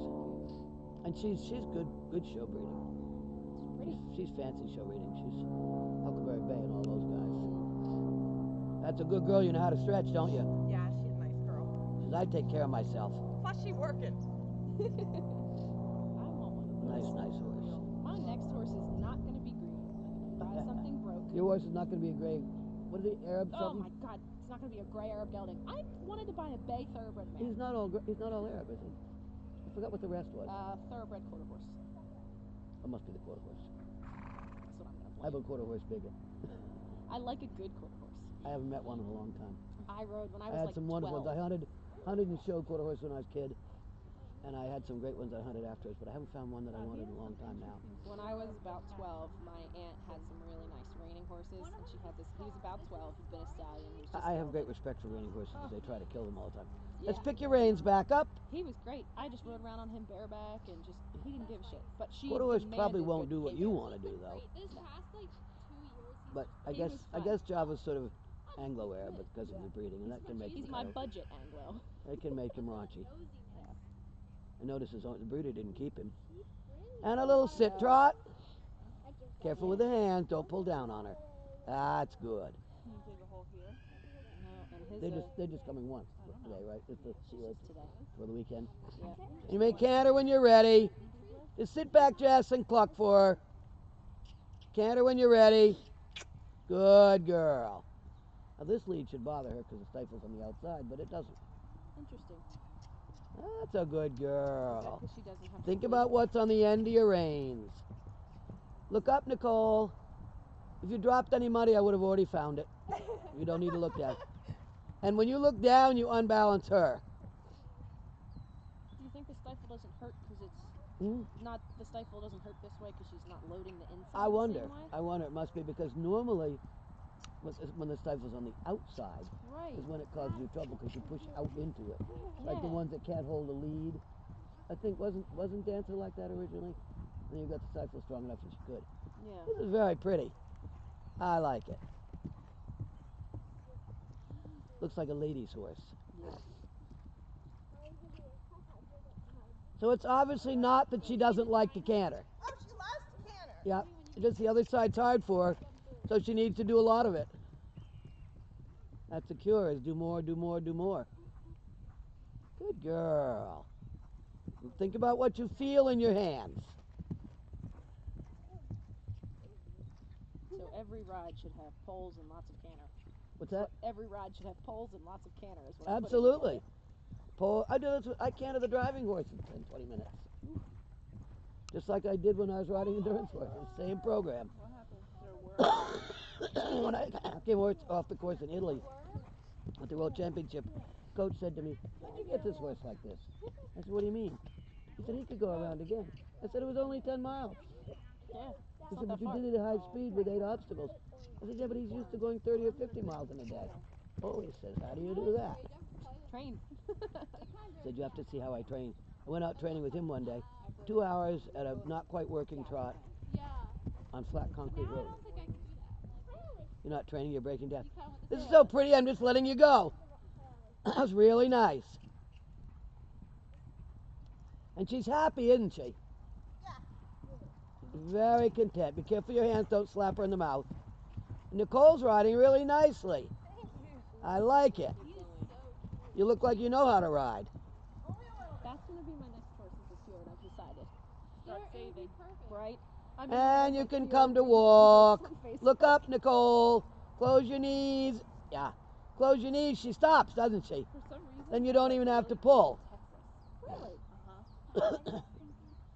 And she's good show breeding. She's fancy show breeding. She's Huckleberry Bay and all those guys. That's a good girl. You know how to stretch, don't you? Yeah, she's a nice girl. Says I take care of myself. Plus, she working. I want one of those. Nice horse. My next horse is not going to be green. Buy something broke. Your horse is not going to be a gray. What is he? Arab Oh something? my God, it's not going to be a gray Arab gelding. I wanted to buy a bay thoroughbred mare. He's not all Arab, is he? I forgot what the rest was. Thoroughbred quarter horse. It must be the quarter horse. That's what I'm going to I have a quarter horse bigger. I like a good quarter horse. I haven't met one in a long time. I rode when I I was had like some wonderful 12. ones. I hunted and showed quarter horse when I was a kid, and I had some great ones I hunted afterwards. But I haven't found one that I wanted in a long time now. When I was about 12, my aunt had some really nice reining horses, and she had this. He was about 12. He'd been a stallion. He was just I have great velvet. respect for reining horses because they try to kill them all the time. Yeah. Let's pick your reins back up. He was great. I just rode around on him bareback and just he didn't give a shit. But she Quarter horse probably demanded won't good do what you behavior. want to do though. This past like 2 years, But I He guess was I fun. guess Java's sort of Anglo-Arab because of the breeding, and that can make He's him my kind of- budget Anglo. It can make him raunchy. I notice the breeder didn't keep him. And a little sit trot. Careful with the hands. Don't pull down on her. That's good. Can you dig a hole here? No, and his They're just coming once today, right? It's the today. for the weekend. Yeah. You may canter when you're ready. Just sit back, Jess, and cluck for her. Canter when you're ready. Good girl. Now this lead should bother her because the stifle's on the outside, but it doesn't. Interesting. That's a good girl. Because she doesn't have to Think wait. about what's on the end of your reins. Look up, Nicole. If you dropped any money, I would have already found it. You don't need to look down. And when you look down, you unbalance her. Do you think the stifle doesn't hurt because it's Hmm? not the stifle doesn't hurt this way because she's not loading the inside? I the wonder. same way? I wonder. It must be because normally, when the stifle's on the outside, Right. is when it causes you trouble because you push out into it. Like the Yeah. ones that can't hold a lead. I think wasn't Dancer like that originally? And then you got the stifle strong enough that she could. Yeah. This is very pretty. I like it. Looks like a lady's horse. Yeah. So it's obviously not that she doesn't like to canter. Oh, she loves to canter. Yeah, just the other side's hard for her, so she needs to do a lot of it. That's the cure, is do more, do more, do more. Good girl. Think about what you feel in your hands. So every ride should have poles and lots of canter. What's that? Every ride should have poles and lots of canter. Is what I'm putting Absolutely. it Pull, I do this. I canter the driving horse in 10, 20 minutes. Just like I did when I was riding endurance horses. Same program. What happened? There were. When I came off the course in Italy at the World Championship, coach said to me, "How'd you get this horse like this?" I said, "What do you mean?" He said, "He could go around again." I said, "It was only 10 miles." Yeah. He It's said, not "But you that far. did it at high speed with 8 obstacles." I said, "Yeah, but he's used to going 30 or 50 miles in a day." Oh, he says, "How do you do that?" Train. He said, "You have to see how I train." I went out training with him one day, 2 hours at a not quite working trot on flat concrete road. You're not training, you're breaking down. This is so pretty, I'm just letting you go. That was really nice. And she's happy, isn't she? Very content. Be careful your hands don't slap her in the mouth. Nicole's riding really nicely. I like it. You look like you know how to ride. That's gonna be my next horse is a Fjord. I've decided. Start saving. Right. I'm And you can come to walk. Look up, Nicole. Close your knees. Yeah. Close your knees. She stops, doesn't she? For some reason. Then you don't even have to pull. Really? Hey,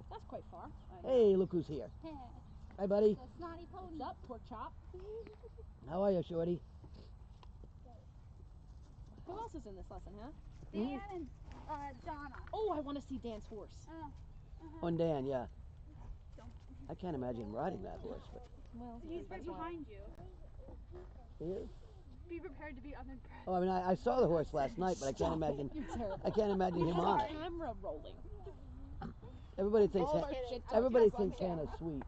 That's quite far. look who's here. Hi, buddy. Snotty pony. What's up, pork chop? How are you, Shorty? Who else is in this lesson, huh? Dan and Donna. Oh, I want to see Dan's horse. On Dan, yeah. I can't imagine riding that horse, but Well, He's right behind you. he is. Be prepared to be unimpressed. Oh, I mean, I saw the horse last night, but I can't imagine. I can't imagine him on it. camera rolling. Everybody thinks All of our shit talk everybody is on thinks camera. Hannah's sweet.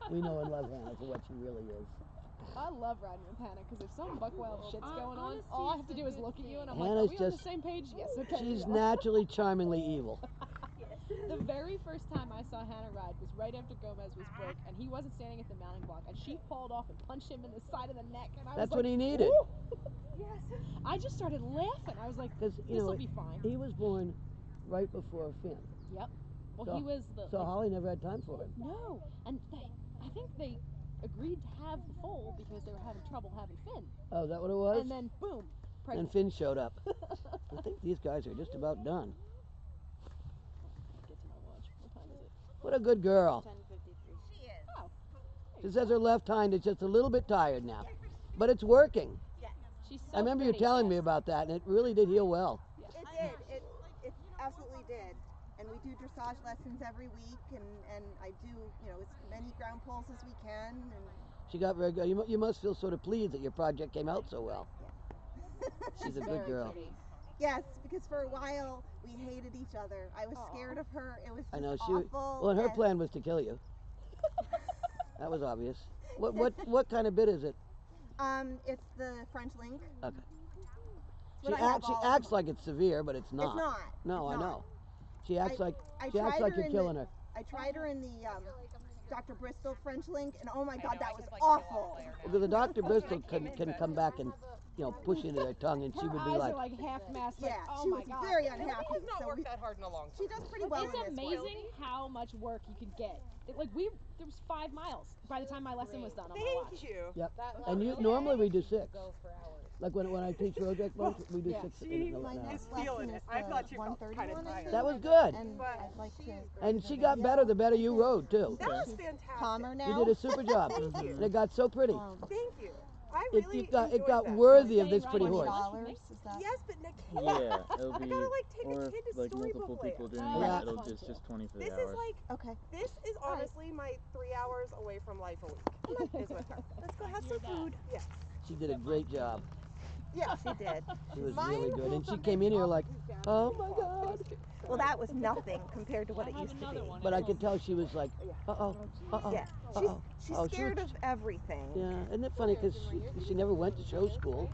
We know and love Hannah for what she really is. I love riding with Hannah because if some buckwild shit's going on, honesty all I is have to the do is good look at you thing. and I'm Hannah's like, are we on the just- same page? Yes, okay. She's we are. naturally charmingly evil. The very first time I saw Hannah ride was right after Gomez was broke, and he wasn't standing at the mounting block, and she hauled off and punched him in the side of the neck, and I That's was what like, he needed. "Woo!" I just started laughing. I was like, Because you this know will be fine. he was born right before Finn, Yep. Well, So- he was the. so like, Holly never had time for him. no, and I think they agreed to have the foal because they were having trouble having Finn, Oh, is that what it was? and then boom, And pregnant. Finn showed up. I think these guys are just about done. Get to my watch. What time is it? What a good girl. 10:53. She is. Oh, She says her left hind is just a little bit tired now, but it's working. she's so I remember you pretty. telling me about that, and it really did heal well. It did. It absolutely did. And we do dressage lessons every week, and I do, as many ground poles as we can. And She got very good. You must feel sort of pleased that your project came out so well. She's a good Very girl. pretty. yes, because for a while we hated each other. I was scared of her. It was just I know awful. Well, and her and- plan was to kill you. That was obvious. What kind of bit is it? It's the French link. Okay. What She I have acts, she all of acts like it's severe, but it's not. It's not. No, It's I not. know. She acts like I she acts tried like her you're in killing the, her. I tried her in the Dr. Bristol French link, and oh my God, that was awful. Because the Dr. Bristol can come back and push into their tongue, and she Her would be eyes like, are like half masked. Yeah, Like, oh she my was God. very unhappy. I've not so worked that hard in a long time. she does pretty well It's in this one. amazing how much work you can get. There was 5 miles by the time my lesson was done on my watch. Thank you. yep. And normally we do 6. Like when I teach road boats, we do Yeah. 6 She in an My hour. next feeling lesson it. is I the thought you felt 1:30 kind of one, I tired. think. That was good. And But I'd like to. And she got better the better you rode too. That was fantastic. Calmer now. You did a super job, and it got so pretty. Thank you. I It really got enjoyed that. that. Worthy of this Stay pretty riding horse. $20. Is that? Yes, but Nick, Yeah, it'll I be, gotta like take or a if kid to like Storybook multiple Land. people doing Yeah. it, it'll Fun just too. 20 for the This hours. is like Okay. this is honestly my 3 hours away from life a week. Is with her. Let's go have some food. Yes. She did a great job. Yeah, she did. She was Mine really good, will and she someday came be in here off like, his dad oh and my off. God. Well, that was nothing compared to what it used to be. But I could tell she was like, uh-oh, uh-oh, Yeah, uh-oh. she's Oh, scared of everything. Yeah, isn't it funny because she never went to show school.